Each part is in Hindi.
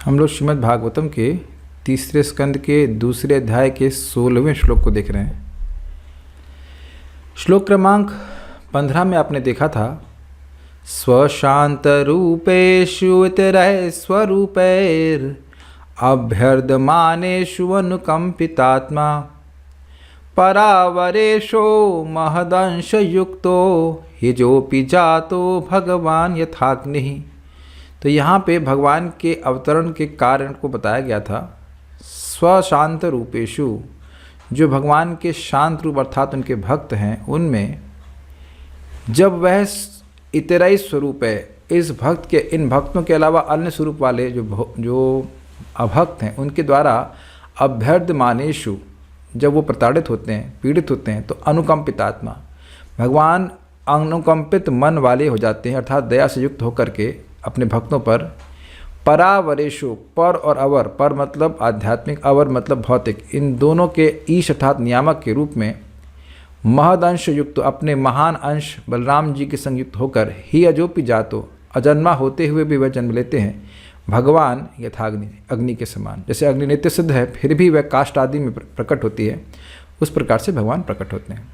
हम लोग श्रीमद् भागवतम के तीसरे स्कंद के दूसरे अध्याय के 16वें श्लोक को देख रहे हैं। श्लोक क्रमांक 15 में आपने देखा था, स्वशांत रूपेषु इतरैः स्वरूपैर् अभ्यर्दमानेषु अनुकंपितात्मा परावरेशो महदंश युक्तो हिजोपि जातो भगवान यथाग्निः। तो यहाँ पे भगवान के अवतरण के कारण को बताया गया था। स्वशांत रूपेषु, जो भगवान के शांत रूप अर्थात उनके भक्त हैं, उनमें जब वह इतराई स्वरूप है, इस भक्त के, इन भक्तों के अलावा अन्य स्वरूप वाले जो अभक्त हैं, उनके द्वारा अभ्यर्दमानेषु, जब वो प्रताड़ित होते हैं, पीड़ित होते हैं, तो अनुकंपितात्मा, भगवान अनुकंपित मन वाले हो जाते हैं, अर्थात दया से युक्त होकर के अपने भक्तों पर परावरेशु, पर और अवर, पर मतलब आध्यात्मिक, अवर मतलब भौतिक, इन दोनों के ईश अर्थात नियामक के रूप में महदंश युक्त, अपने महान अंश बलराम जी के संयुक्त होकर ही अजोपि जातो, अजन्मा होते हुए भी वह जन्म लेते हैं, भगवान यथाग्नि, अग्नि के समान। जैसे अग्नि नित्य सिद्ध है फिर भी वह काष्ठ आदि में प्रकट होती है, उस प्रकार से भगवान प्रकट होते हैं।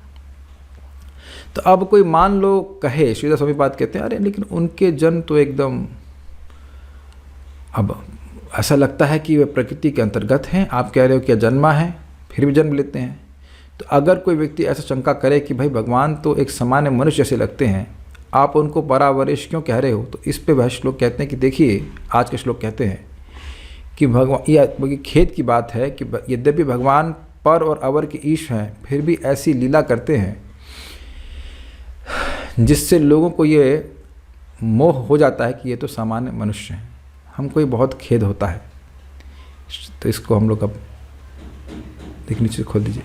तो अब कोई मान लो कहे, श्रीधर स्वामी बात कहते हैं, अरे लेकिन उनके जन्म तो एकदम, अब ऐसा लगता है कि वे प्रकृति के अंतर्गत हैं, आप कह रहे हो कि जन्मा है फिर भी जन्म लेते हैं। तो अगर कोई व्यक्ति ऐसा शंका करे कि भाई भगवान तो एक सामान्य मनुष्य जैसे लगते हैं, आप उनको परावरेश क्यों कह रहे हो, तो इस पे वह श्लोक कहते हैं कि देखिए, आज के श्लोक कहते हैं कि भगवान, यह खेद की बात है कि यद्यपि भगवान पर और अवर के ईश हैं, फिर भी ऐसी लीला करते हैं जिससे लोगों को ये मोह हो जाता है कि ये तो सामान्य मनुष्य हैं। हमको ये बहुत खेद होता है। तो इसको हम लोग अब देखिए, नीचे खोल दीजिए,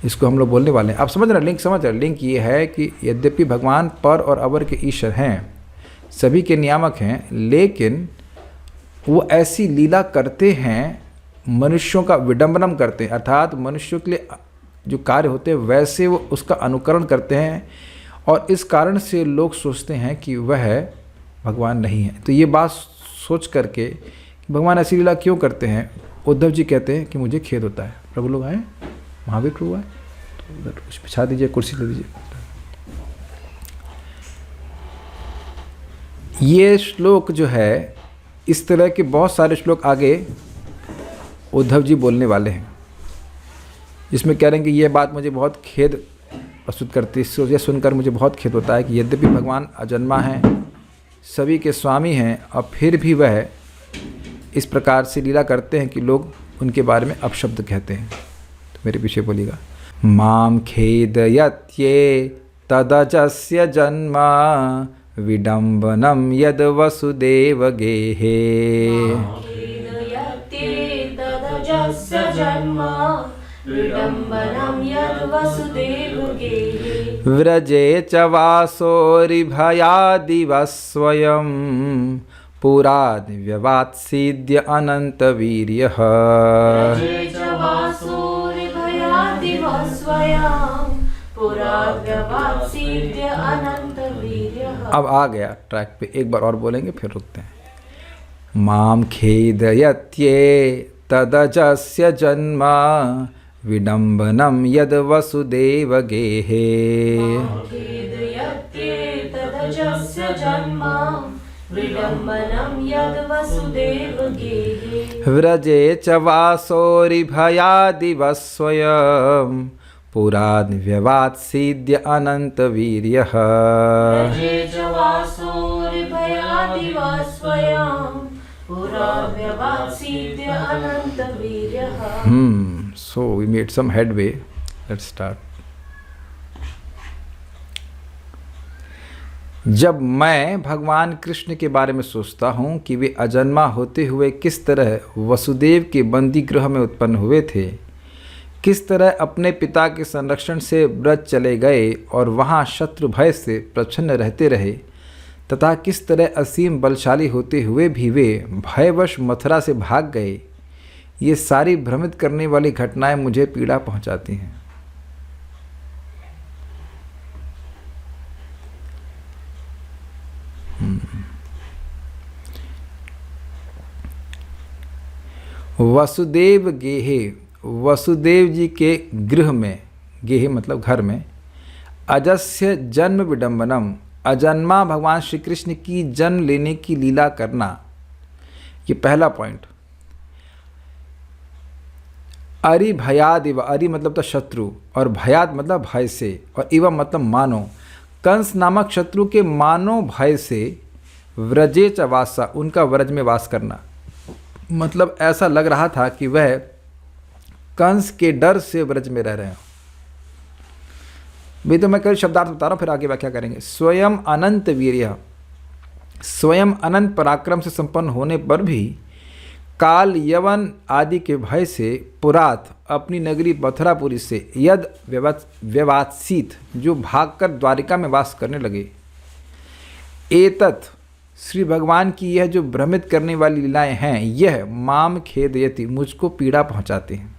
इसको हम लोग बोलने वाले हैं। आप समझ रहे हैं, लिंक समझ रहे हैं। लिंक ये है कि यद्यपि भगवान पर और अवर के ईश्वर हैं, सभी के नियामक हैं, लेकिन वो ऐसी लीला करते हैं, मनुष्यों का विडंबनम करते हैं, अर्थात मनुष्यों के लिए जो कार्य होते हैं वैसे वो उसका अनुकरण करते हैं, और इस कारण से लोग सोचते हैं कि वह भगवान नहीं है। तो ये बात सोच करके कि भगवान ऐसी लीला क्यों करते हैं, उद्धव जी कहते हैं कि मुझे खेद होता है। प्रभु लोग आए, महावीर प्रभु आए, तो उधर कुछ बिछा दीजिए, कुर्सी ले दीजिए। ये श्लोक जो है, इस तरह के बहुत सारे श्लोक आगे उद्धव जी बोलने वाले हैं, जिसमें कह रहे हैं कि यह बात मुझे बहुत खेद प्रस्तुत करती है। यह सुनकर मुझे बहुत खेद होता है कि यद्यपि भगवान अजन्मा हैं, सभी के स्वामी हैं, और फिर भी वह इस प्रकार से लीला करते हैं कि लोग उनके बारे में अपशब्द कहते हैं। तो मेरे पीछे बोलिएगा, माम खेदयत्ये तदजस्य जन्मा विडम्बनम यद वसुदेव गेहे। व्रजे च वासोरिभयादिव स्वयं पुरादिव्यवात्सीद्य अनन्तवीर्यः। अब आ गया ट्रैक पे, एक बार और बोलेंगे फिर रुकते हैं। माम खेदयत्ये तदजस्य जन्मा विडम्बनम यद वसुदेव गेहे। व्रजे च वासोरिभयादिव स्वयं पुरादिव्यवात्सीद्य अनन्तवीर्यः। So we made some headway. Let's start. जब मैं भगवान कृष्ण के बारे में सोचता हूँ कि वे अजन्मा होते हुए किस तरह वसुदेव के बंदी गृह में उत्पन्न हुए थे, किस तरह अपने पिता के संरक्षण से ब्रज चले गए और वहाँ शत्रु भय से प्रच्छन्न रहते रहे, तथा किस तरह असीम बलशाली होते हुए भी वे भयवश मथुरा से भाग गए, ये सारी भ्रमित करने वाली घटनाएं मुझे पीड़ा पहुंचाती हैं। वसुदेव गेहे, वसुदेव जी के गृह में, गेहे मतलब घर में, अजस्य जन्म विडंबनम, अजन्मा भगवान श्री कृष्ण की जन्म लेने की लीला करना। ये पहला पॉइंट। अरि भयाद इव, अरि मतलब तो शत्रु, और भयाद मतलब भय से, और इव मतलब मानो, कंस नामक शत्रु के मानो भय से, व्रजे च वासा, उनका व्रज में वास करना। मतलब ऐसा लग रहा था कि वह कंस के डर से व्रज में रह रहे हैं। भाई तो मैं कई शब्दार्थ बता रहा हूँ, फिर आगे व्याख्या करेंगे। स्वयं अनंत वीर्य, स्वयं अनंत पराक्रम से संपन्न होने पर भी काल यवन आदि के भय से पुरात अपनी नगरी मथुरापुरी से यद व्यवात्सित, जो भागकर द्वारिका में वास करने लगे। एतत्, श्री भगवान की यह जो भ्रमित करने वाली लीलाएं हैं, यह माम खेदयति, मुझको पीड़ा पहुंचाते हैं।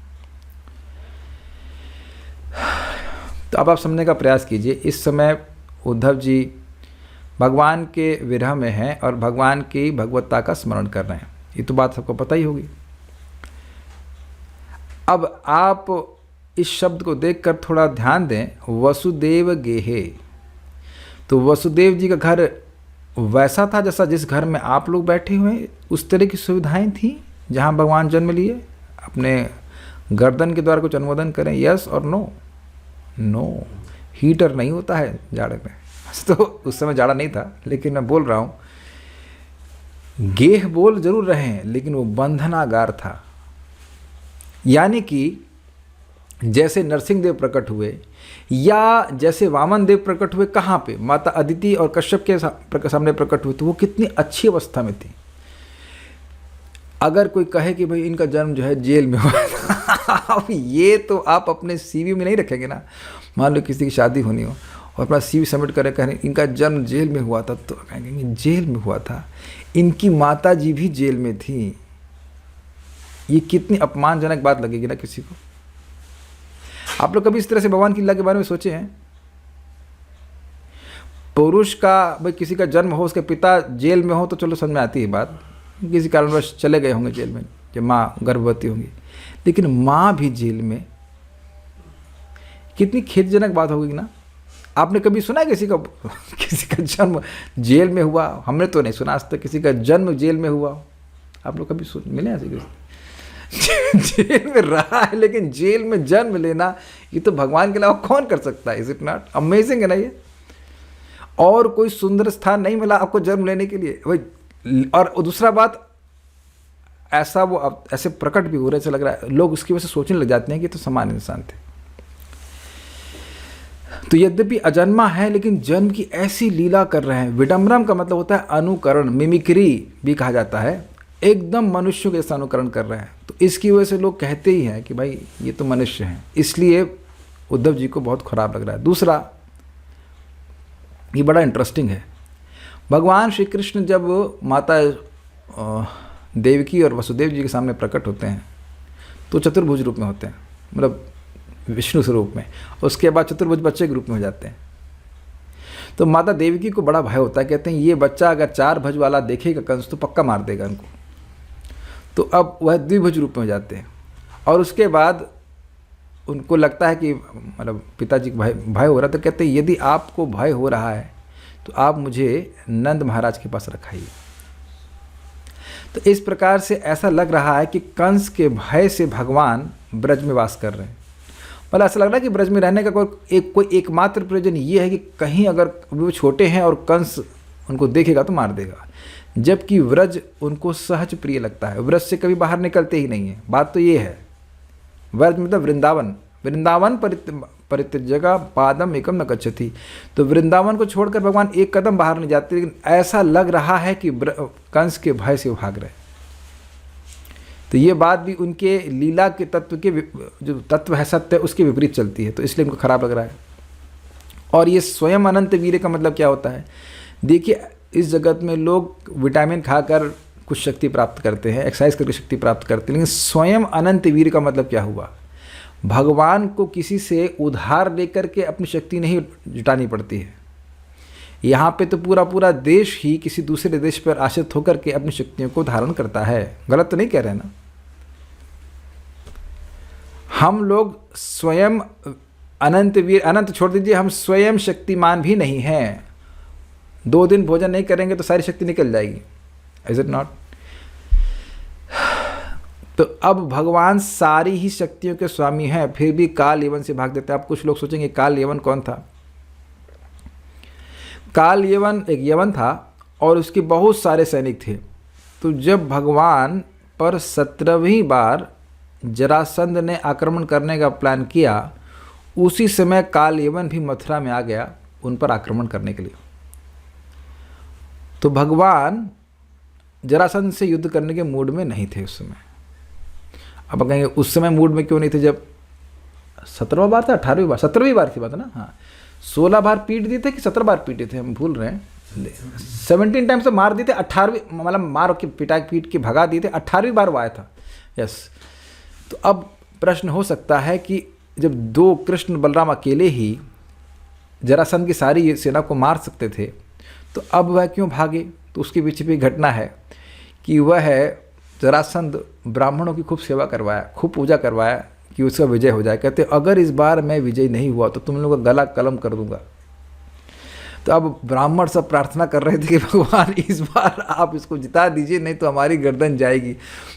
तो अब आप समझने का प्रयास कीजिए। इस समय उद्धव जी भगवान के विरह में हैं और भगवान की भगवत्ता का स्मरण कर रहे हैं, ये तो बात सबको पता ही होगी। अब आप इस शब्द को देखकर थोड़ा ध्यान दें, वसुदेव गेहे। तो वसुदेव जी का घर वैसा था जैसा जिस घर में आप लोग बैठे हुए, उस तरह की सुविधाएं थी जहां भगवान जन्म लिए। अपने गर्दन के द्वारा कुछ अनुमोदन करें, यस और नो। नो, हीटर नहीं होता है जाड़े में। तो उस समय जाड़ा नहीं था, लेकिन मैं बोल रहा हूँ, गेह बोल जरूर रहे हैं लेकिन वो बंधनागार था। यानी कि जैसे नरसिंह देव प्रकट हुए या जैसे वामन देव प्रकट हुए, कहाँ पे? माता अदिति और कश्यप के सामने प्रकट हुए, तो वो कितनी अच्छी अवस्था में थी। अगर कोई कहे कि भाई इनका जन्म जो है जेल में हुआ था, अब ये तो आप अपने सीवी में नहीं रखेंगे ना। मान लो किसी की शादी होनी हो और अपना सीवी सबमिट करें इनका जन्म जेल में हुआ था, तो कहेंगे जेल में हुआ था, इनकी माता जी भी जेल में थी। ये कितनी अपमानजनक बात लगेगी ना किसी को। आप लोग कभी इस तरह से भगवान की लीला के बारे में सोचे हैं? पुरुष का भाई किसी का जन्म हो, उसके पिता जेल में हो तो चलो समझ में आती है बात, किसी कारणवश चले गए होंगे जेल में, जब माँ गर्भवती होंगी, लेकिन माँ भी जेल में, कितनी खेदजनक बात होगी ना। आपने कभी सुना है किसी का जन्म जेल में हुआ? हमने तो नहीं सुना आज तक किसी का जन्म जेल में हुआ। आप लोग कभी मिले ऐसे किसी? जेल में रहा है लेकिन जेल में जन्म लेना, ये तो भगवान के अलावा कौन कर सकता है? इज इट नॉट अमेजिंग है ना ये? और कोई सुंदर स्थान नहीं मिला आपको जन्म लेने के लिए भाई। और दूसरा बात, ऐसा वो अब ऐसे प्रकट भी हो रहे, ऐसा लग रहा है लोग उसकी वजह से सोचने लग जाते हैं कि तो सामान्य इंसान थे। तो यद्यपि अजन्मा है लेकिन जन्म की ऐसी लीला कर रहे हैं। विडम्बरम का मतलब होता है अनुकरण, मिमिक्री भी कहा जाता है। एकदम मनुष्यों के जैसा अनुकरण कर रहे हैं। तो इसकी वजह से लोग कहते ही हैं कि भाई ये तो मनुष्य हैं, इसलिए उद्धव जी को बहुत खराब लग रहा है। दूसरा, ये बड़ा इंटरेस्टिंग है, भगवान श्री कृष्ण जब माता देवकी और वसुदेव जी के सामने प्रकट होते हैं तो चतुर्भुज रूप में होते हैं, मतलब विष्णु स्वरूप में। उसके बाद चतुर्भुज बच्चे के रूप में हो जाते हैं। तो माता देवकी को बड़ा भय होता है, कहते हैं ये बच्चा अगर 4 भुज वाला देखेगा कंस तो पक्का मार देगा इनको। तो अब वह द्विभुज रूप में हो जाते हैं। और उसके बाद उनको लगता है कि मतलब पिताजी को भय हो रहा, तो कहते हैं यदि आपको भय हो रहा है तो आप मुझे नंद महाराज के पास रखाइए। तो इस प्रकार से ऐसा लग रहा है कि कंस के भय से भगवान ब्रज में वास कर रहे हैं। मतलब ऐसा लग रहा है कि ब्रज में रहने का कोई एकमात्र प्रयोजन ये है कि कहीं अगर वो छोटे हैं और कंस उनको देखेगा तो मार देगा, जबकि व्रज उनको सहज प्रिय लगता है। व्रज से कभी बाहर निकलते ही नहीं है। बात तो ये है, व्रज मतलब वृंदावन, वृंदावन परित्यज्य पादम एकम न गच्छति। तो वृंदावन को छोड़कर भगवान एक कदम बाहर नहीं जाते, लेकिन ऐसा लग रहा है कि कंस के भय से भाग रहे। तो ये बात भी उनके लीला के तत्व के जो तत्व है सत्य उसके विपरीत चलती है, तो इसलिए उनको खराब लग रहा है। और ये स्वयं अनंत वीर्य का मतलब क्या होता है? देखिए, इस जगत में लोग विटामिन खाकर कुछ शक्ति प्राप्त करते हैं, एक्सरसाइज करके शक्ति प्राप्त करते हैं, लेकिन स्वयं अनंत वीर्य का मतलब क्या हुआ? भगवान को किसी से उधार लेकर के अपनी शक्ति नहीं जुटानी पड़ती है। यहाँ पे तो पूरा देश ही किसी दूसरे देश पर आश्रित होकर के अपनी शक्तियों को धारण करता है। गलत तो नहीं कह रहे ना? हम लोग स्वयं अनंत वीर, अनंत छोड़ दीजिए, हम स्वयं शक्तिमान भी नहीं हैं। 2 दिन भोजन नहीं करेंगे तो सारी शक्ति निकल जाएगी, इज इट नॉट? तो अब भगवान सारी ही शक्तियों के स्वामी हैं, फिर भी काल यवन से भाग देते हैं। अब कुछ लोग सोचेंगे काल यवन कौन था? काल यवन एक यवन था और उसके बहुत सारे सैनिक थे। तो जब भगवान पर 17वीं बार जरासंध ने आक्रमण करने का प्लान किया, उसी समय काल यवन भी मथुरा में आ गया उन पर आक्रमण करने के लिए। तो भगवान जरासंध से युद्ध करने के मूड में नहीं थे उस समय। अब कहेंगे उस समय मूड में क्यों नहीं थे? जब 17वां बार था, 18वीं बार, 17वीं बार की बात है ना। हाँ, 16 बार पीट दिए थे कि 17 बार पीटे थे, हम भूल रहे हैं। 17 टाइम्स तो मार दिए थे, 18वीं मतलब मार के पिटा पीट के भगा दिए थे, 18वीं बार वो आया था। यस। तो अब प्रश्न हो सकता है कि जब 2 कृष्ण बलराम अकेले ही जरासंध की सारी सेना को मार सकते थे, तो अब वह क्यों भागे? तो उसके पीछे भी घटना है कि वह जरासंध ब्राह्मणों की खूब सेवा करवाया, खूब पूजा करवाया कि उसका विजय हो जाए। कहते अगर इस बार मैं विजय नहीं हुआ तो तुम लोगों का गला कलम कर दूंगा। तो अब ब्राह्मण सब प्रार्थना कर रहे थे कि भगवान इस बार आप इसको जिता दीजिए, नहीं तो हमारी गर्दन जाएगी।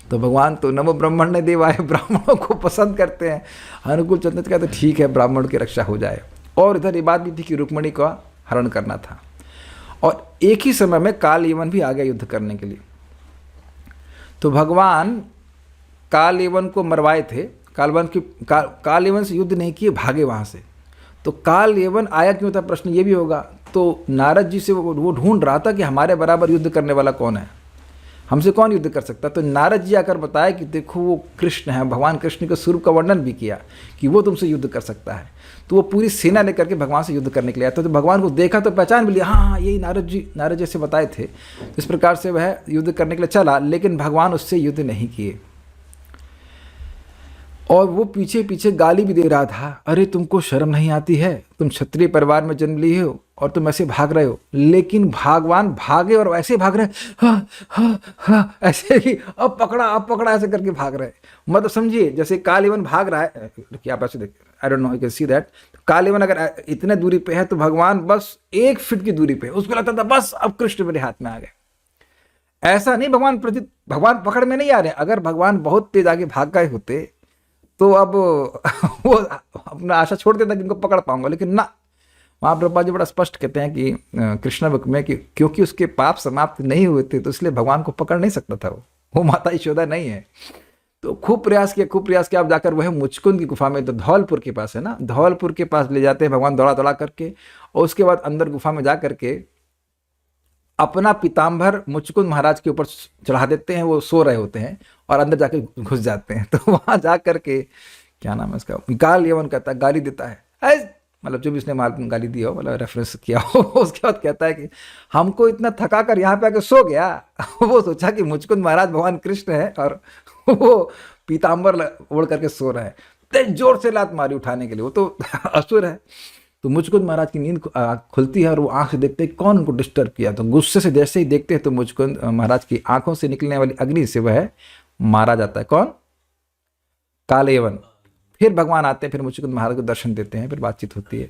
तो भगवान तो नमो ब्राह्मण देवाय, ब्राह्मणों को पसंद करते हैं। अनुकूल चंद्र कहते ठीक है, ब्राह्मण की रक्षा हो जाए। और इधर ये बात भी थी कि रुक्मणी का हरण करना था। और एक ही समय में काल यवन भी आ गया युद्ध करने के लिए। तो भगवान काल यवन को मरवाए थे, काल यवन से युद्ध नहीं किए, भागे वहाँ से। तो काल यवन आया क्यों था, प्रश्न ये भी होगा। तो नारद जी से वो ढूंढ रहा था कि हमारे बराबर युद्ध करने वाला कौन है, हमसे कौन युद्ध कर सकता। तो नारद जी आकर बताया कि देखो वो कृष्ण है। भगवान कृष्ण के स्वरूप का वर्णन भी किया कि वो तुमसे युद्ध कर सकता है। तो वो पूरी सेना लेकर के भगवान से युद्ध करने के लिए आया था। तो भगवान को देखा तो पहचान भी लिया, हाँ यही नारद जैसे बताए थे। इस प्रकार से वह युद्ध करने के लिए चला, लेकिन भगवान उससे युद्ध नहीं किए। और वो पीछे पीछे गाली भी दे रहा था, अरे तुमको शर्म नहीं आती है, तुम क्षत्रिय परिवार में जन्म लिए हो और तुम ऐसे भाग रहे हो। लेकिन भगवान भागे और ऐसे भाग रहे, हाँ हाँ हाँ, ऐसे ही अब पकड़ा ऐसे करके भाग रहे। मतलब समझिए जैसे काल यवन भाग रहा है, क्या आप ऐसे देखिए, I don't know you can see that. काल यवन अगर इतने दूरी पे है तो भगवान बस 1 फीट की दूरी पे, उसको लगता था बस अब कृष्ण मेरे हाथ में आ गए। ऐसा नहीं, भगवान पकड़ में नहीं आ रहे। अगर भगवान बहुत तेज आगे भाग गए होते तो अब वो अपना आशा छोड़ देता कि इनको पकड़ पाऊंगा, लेकिन ना। महाप्रभुपाद जी बड़ा स्पष्ट कहते हैं कि कृष्ण बुक में कि क्योंकि उसके पाप समाप्त नहीं हुए थे तो इसलिए भगवान को पकड़ नहीं सकता था। वो माता यशोदा नहीं है। तो खूब प्रयास किया। अब जाकर वह मुचकुंद की गुफा में, तो धौलपुर के पास है ना, धौलपुर के पास ले जाते हैं भगवान दौड़ा करके। और उसके बाद अंदर गुफा में जा करके अपना पीताम्बर मुचकुंद महाराज के ऊपर चढ़ा देते हैं। वो सो रहे होते हैं और अंदर जाके घुस जाते हैं। तो वहां जा करके क्या नाम है उसका, काल यवन कहता है, गाली देता है, मतलब जो भी उसने गाली दी हो, मतलब रेफरेंस किया हो। उसके बाद कहता है कि हमको इतना थका कर यहाँ पे आके सो गया। वो सोचा कि मुचकुंद महाराज भगवान कृष्ण है और वो पीताम्बर ओढ़ करके सो रहा है। तेज जोर से लात मारी उठाने के लिए, वो तो असुर है। तो मुचकुंद महाराज की नींद खुलती है और वो आंख से देखते हैं कौन उनको डिस्टर्ब किया। तो गुस्से से जैसे ही देखते हैं तो मुचकुंद महाराज की आंखों से निकलने वाली अग्नि से वह मारा जाता है। कौन? काल यवन। फिर भगवान आते हैं, फिर मुचकुंद महाराज को दर्शन देते हैं, फिर बातचीत होती है।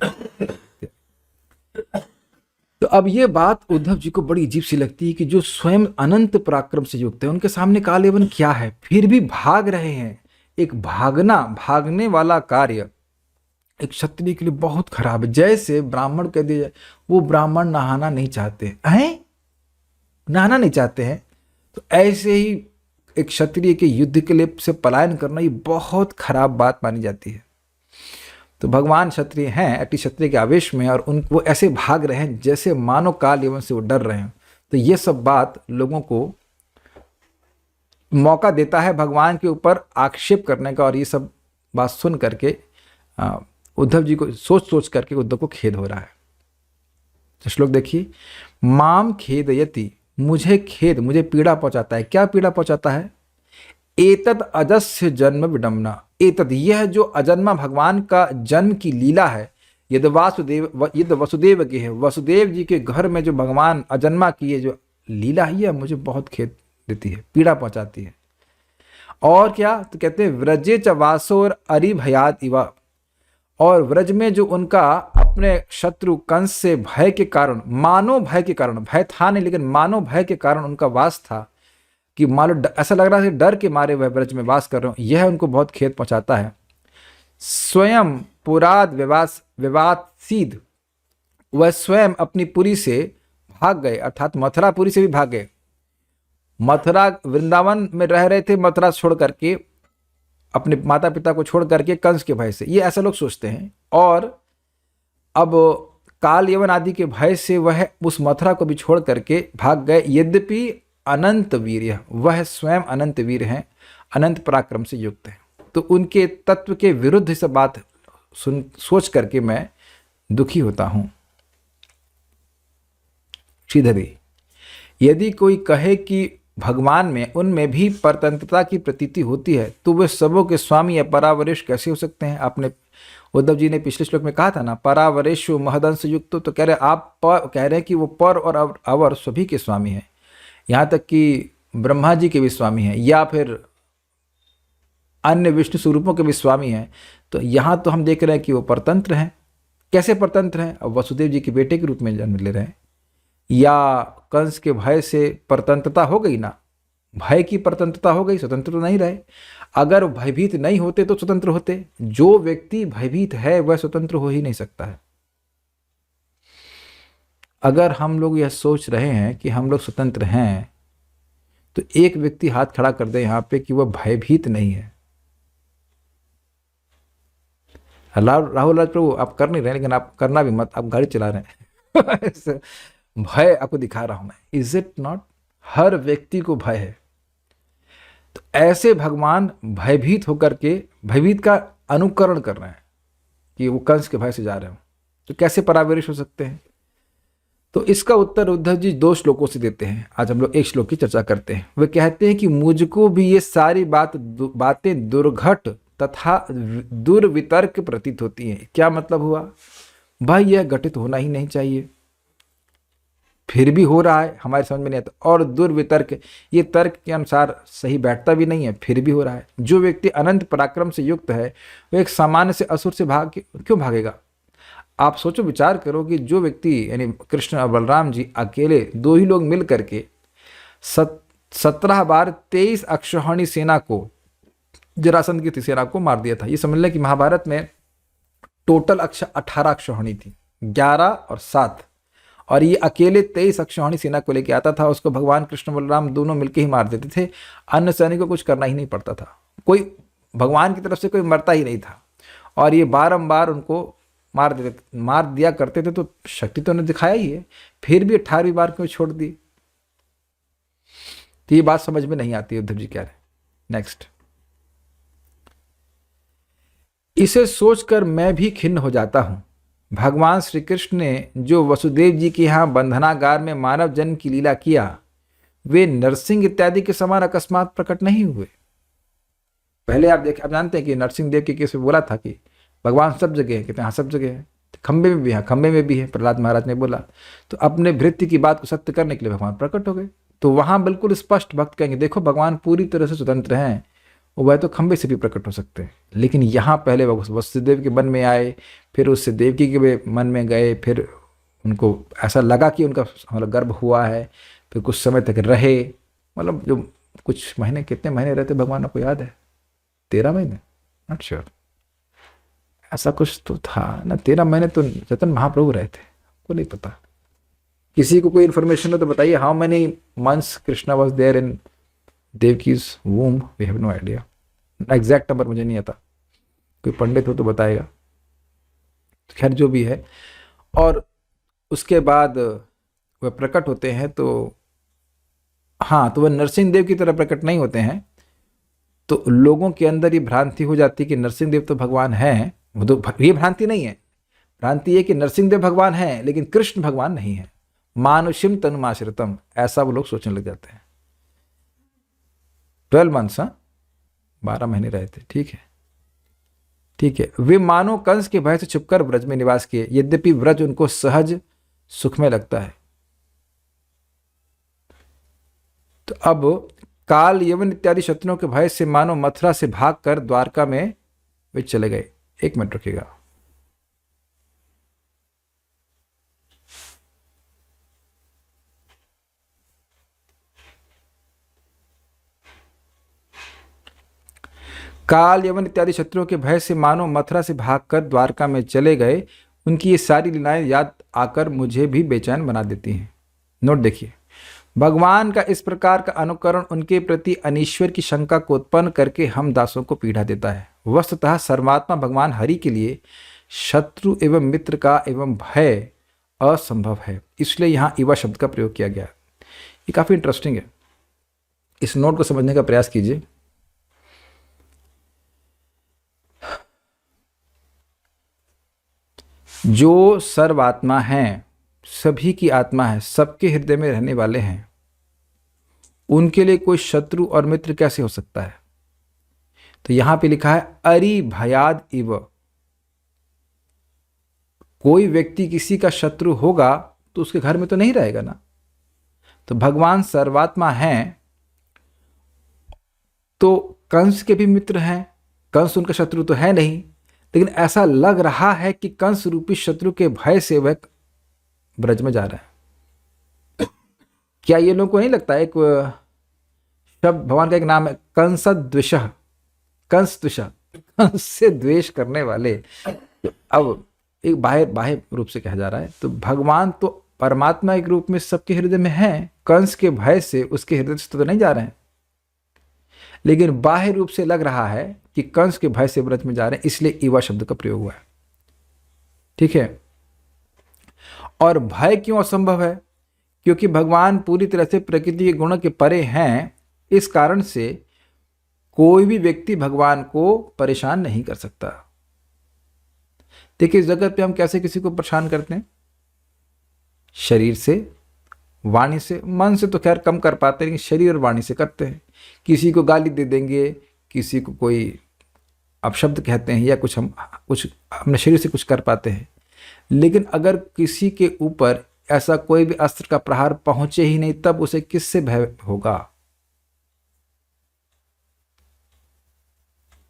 तो अब ये बात उद्धव जी को बड़ी अजीब सी लगती है कि जो स्वयं अनंत पराक्रम से युक्त है, उनके सामने काल यवन क्या है, फिर भी भाग रहे हैं। एक भागने वाला कार्य एक क्षत्रिय के लिए बहुत खराब है। जैसे ब्राह्मण कह दिया, वो ब्राह्मण नहाना नहीं चाहते हैं, नहाना नहीं चाहते हैं, तो ऐसे ही एक क्षत्रिय के युद्ध के लिए से पलायन करना ये बहुत खराब बात मानी जाती है। तो भगवान क्षत्रिय हैं, अति क्षत्रिय के आवेश में, और वो ऐसे भाग रहे हैं जैसे मानो काल यवन से वो डर रहे हैं। तो ये सब बात लोगों को मौका देता है भगवान के ऊपर आक्षेप करने का। और ये सब बात सुन करके उद्धव जी को सोच करके उद्धव को खेद हो रहा है। तो श्लोक देखिए, माम खेदयति, मुझे पीड़ा पहुंचाता है। क्या पीड़ा पहुंचाता है? एतद अजस्य जन्म विडम्बना, एतद यह जो अजन्मा भगवान का जन्म की लीला है, यद वसुदेव की है, वसुदेव जी के घर में जो भगवान अजन्मा की है जो लीला है, यह मुझे बहुत खेद देती है, पीड़ा पहुंचाती है। और क्या, तो कहते हैं व्रजे च वासो और अरि भयात इवा, और व्रज में जो उनका अपने शत्रु कंस से भय के कारण, मानो भय के कारण, भय था नहीं लेकिन मानो भय के कारण उनका वास था, कि मानो ऐसा लग रहा है डर के मारे वह ब्रज में वास कर रहे हो, यह उनको बहुत खेद पहुंचाता है। स्वयं पुराद विवादसीद, वह स्वयं अपनी पुरी से भाग गए, अर्थात मथुरापुरी से भी भाग गए। मथुरा वृंदावन में रह रहे थे, मथुरा छोड़ करके, अपने माता पिता को छोड़ करके कंस के भय से, ये ऐसे लोग सोचते हैं। और अब काल यवन आदि के भय से वह उस मथुरा को भी छोड़ करके भाग गए। यद्यपि अनंत वीर, वह स्वयं अनंत वीर हैं, अनंत पराक्रम से युक्त हैं। तो उनके तत्व के विरुद्ध सब बात सोच करके मैं दुखी होता हूं। श्रीधरी, यदि कोई कहे कि भगवान में, उनमें भी परतंत्रता की प्रतीति होती है, तो वे सबों के स्वामी या परावरेश कैसे हो सकते हैं? आपने, उद्धव जी ने पिछले श्लोक में कहा था ना, परावरेशो महदंश युक्त, तो कह रहे आप कह रहे हैं कि वो पर और अवर सभी के स्वामी हैं, यहाँ तक कि ब्रह्मा जी के भी स्वामी हैं, या फिर अन्य विष्णु स्वरूपों के भी स्वामी हैं। तो यहाँ तो हम देख रहे हैं कि वो परतंत्र हैं। कैसे परतंत्र हैं? अब वसुदेव जी के बेटे के रूप में जन्म ले रहे हैं, या कंस के भय से परतंत्रता हो गई ना, भय की परतंत्रता हो गई, स्वतंत्र तो नहीं रहे। अगर भयभीत नहीं होते तो स्वतंत्र होते। जो व्यक्ति भयभीत है वह स्वतंत्र हो ही नहीं सकता है। अगर हम लोग यह सोच रहे हैं कि हम लोग स्वतंत्र हैं, तो एक व्यक्ति हाथ खड़ा कर दे यहां पे कि वह भयभीत नहीं है। राहुल राज प्रभु, आप कर नहीं रहे, लेकिन आप करना भी मत, आप गाड़ी चला रहे हैं भय आपको दिखा रहा हूं मैं। Is it not? हर व्यक्ति को भय है। तो ऐसे भगवान भयभीत होकर के, भयभीत का अनुकरण कर रहे हैं कि वो कंस के भय से जा रहे हो, तो कैसे परावरिश हो सकते हैं? तो इसका उत्तर उद्धव जी 2 श्लोकों से देते हैं। आज हम लोग 1 श्लोक की चर्चा करते हैं। वे कहते हैं कि मुझको भी ये सारी बातें दुर्घट तथा दुर्वितर्क प्रतीत होती हैं। क्या मतलब हुआ? भाई यह घटित होना ही नहीं चाहिए, फिर भी हो रहा है, हमारे समझ में नहीं आता। और दुर्वितर्क, ये तर्क के अनुसार सही बैठता भी नहीं है, फिर भी हो रहा है। जो व्यक्ति अनंत पराक्रम से युक्त है, वो एक सामान्य से असुर से क्यों भागेगा? आप सोचो, विचार करो कि जो व्यक्ति, यानी कृष्ण और बलराम जी अकेले, 2 ही लोग मिल करके 17 बार 23 अक्षौहिणी सेना को, जरासंध की सेना को मार दिया था। ये समझ लें कि महाभारत में टोटल 18 अक्षौहिणी थी, 11 और 7, और ये अकेले 23 अक्षौहिणी सेना को लेके आता था। उसको भगवान कृष्ण बलराम दोनों मिलकर ही मार देते थे। अन्य सैनिकों को कुछ करना ही नहीं पड़ता था, कोई भगवान की तरफ से कोई मरता ही नहीं था। और ये बारंबार उनको मार दिया करते थे। तो शक्ति तो उन्हें दिखाया ही है, फिर भी 18वीं बार क्यों छोड़ दी? तो ये बात समझ में नहीं आती। उद्धव जी कह रहे, नेक्स्ट, इसे सोचकर मैं भी खिन्न हो जाता हूं। भगवान श्री कृष्ण ने जो वसुदेव जी के यहाँ बंधनागार में मानव जन्म की लीला किया, वे नरसिंह इत्यादि के समान अकस्मात प्रकट नहीं हुए। पहले आप जानते हैं कि नरसिंह देव के केस में बोला था कि भगवान सब जगह है, कहते हैं हाँ सब जगह है, खंबे में भी है, खंबे में भी है, प्रहलाद महाराज ने बोला। तो अपने भृत्य की बात को सत्य करने के लिए भगवान प्रकट हो गए। तो वहां बिल्कुल स्पष्ट भक्त कहेंगे देखो भगवान पूरी तरह से स्वतंत्र हैं, वह तो खंबे से भी प्रकट हो सकते हैं। लेकिन यहाँ पहले वसुदेव के मन में आए, फिर उससे देवकी के मन में गए, फिर उनको ऐसा लगा कि उनका मतलब गर्भ हुआ है, फिर कुछ समय तक रहे। मतलब जो कुछ महीने, कितने महीने रहते भगवान आपको याद है? 13 महीने, नॉट श्योर, ऐसा कुछ तो था ना। 13 महीने तो चैतन्य महाप्रभु रहे थे, को नहीं पता। किसी को कोई इन्फॉर्मेशन हो तो बताइए, how many months Krishna was there in Devaki's womb? We have no idea, exact number मुझे नहीं आता, कोई पंडित हो तो बताएगा। खैर जो भी है, और उसके बाद वह प्रकट होते हैं। तो हाँ, तो वह नरसिंह देव की तरह प्रकट नहीं होते हैं। तो लोगों के अंदर ये भ्रांति हो जाती है कि नरसिंह देव तो भगवान हैं। वो तो, ये भ्रांति नहीं है, भ्रांति है कि नरसिंह देव भगवान हैं लेकिन कृष्ण भगवान नहीं है। मानुषिम तनुमाश्रितम, ऐसा वो लोग सोचने लग जाते हैं। 12 मंथ्स, 12 महीने रहे थे, ठीक है ठीक है। वे मानो कंस के भय से छुपकर ब्रज में निवास किए, यद्यपि ब्रज उनको सहज सुख में लगता है। तो अब काल यवन इत्यादि शत्रुओं के भय से मानो मथुरा से भागकर द्वारका में वे चले गए। एक मिनट रुकिएगा। काल यवन इत्यादि शत्रुओं के भय से मानो मथुरा से भागकर द्वारका में चले गए। उनकी ये सारी लीलाएं याद आकर मुझे भी बेचैन बना देती हैं। नोट देखिए, भगवान का इस प्रकार का अनुकरण उनके प्रति अनीश्वर की शंका को उत्पन्न करके हम दासों को पीड़ा देता है। वस्तुतः सर्वात्मा भगवान हरि के लिए शत्रु एवं मित्र का एवं भय असंभव है, इसलिए यहाँ इवा शब्द का प्रयोग किया गया। ये काफी इंटरेस्टिंग है, इस नोट को समझने का प्रयास कीजिए। जो सर्वात्मा हैं, सभी की आत्मा है, सबके हृदय में रहने वाले हैं, उनके लिए कोई शत्रु और मित्र कैसे हो सकता है? तो यहां पे लिखा है अरि भयाद इव। कोई व्यक्ति किसी का शत्रु होगा तो उसके घर में तो नहीं रहेगा ना। तो भगवान सर्वात्मा हैं, तो कंस के भी मित्र हैं। कंस उनका शत्रु तो है नहीं, लेकिन ऐसा लग रहा है कि कंस रूपी शत्रु के भय से वह ब्रज में जा रहा है। क्या ये लोगों को नहीं लगता, एक शब्द भगवान का एक नाम है कंसद्विषः, कंसद्विषः, कंस से द्वेष करने वाले। अब एक बाह्य रूप से कहा जा रहा है, तो भगवान तो परमात्मा एक रूप में सबके हृदय में है, कंस के भय से उसके हृदय से तो नहीं जा रहे हैं, लेकिन बाह्य रूप से लग रहा है कि कंस के भय से ब्रज में जा रहे हैं, इसलिए इवा शब्द का प्रयोग हुआ है। ठीक है। और भय क्यों असंभव है? क्योंकि भगवान पूरी तरह से प्रकृति के गुणों के परे हैं। इस कारण से कोई भी व्यक्ति भगवान को परेशान नहीं कर सकता। देखिए, इस जगत पे हम कैसे किसी को परेशान करते हैं? शरीर से, वाणी से, मन से तो खैर कम कर पाते हैं, लेकिन शरीर और वाणी से करते हैं। किसी को गाली दे देंगे, किसी को कोई अपशब्द कहते हैं, या कुछ अपने शरीर से कुछ कर पाते हैं। लेकिन अगर किसी के ऊपर ऐसा कोई भी अस्त्र का प्रहार पहुंचे ही नहीं, तब उसे किससे भय होगा?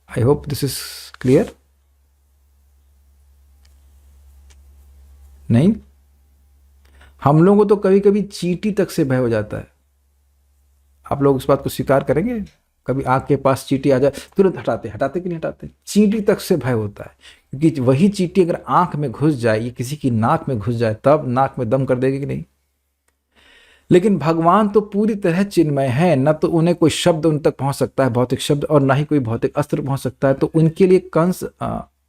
I hope this is clear. नहीं, हम लोगों को तो कभी कभी चींटी तक से भय हो जाता है। आप लोग इस बात को स्वीकार करेंगे? कभी आंख के पास चींटी आ जाए, तुरंत हटाते कि नहीं हटाते? चींटी तक से भय होता है, क्योंकि वही चींटी अगर आंख में घुस जाए या किसी की नाक में घुस जाए, तब नाक में दम कर देगी कि नहीं। लेकिन भगवान तो पूरी तरह चिन्मय है, न तो उन्हें कोई शब्द उन तक पहुंच सकता है, भौतिक शब्द, और ना ही कोई भौतिक अस्त्र पहुंच सकता है। तो उनके लिए कंस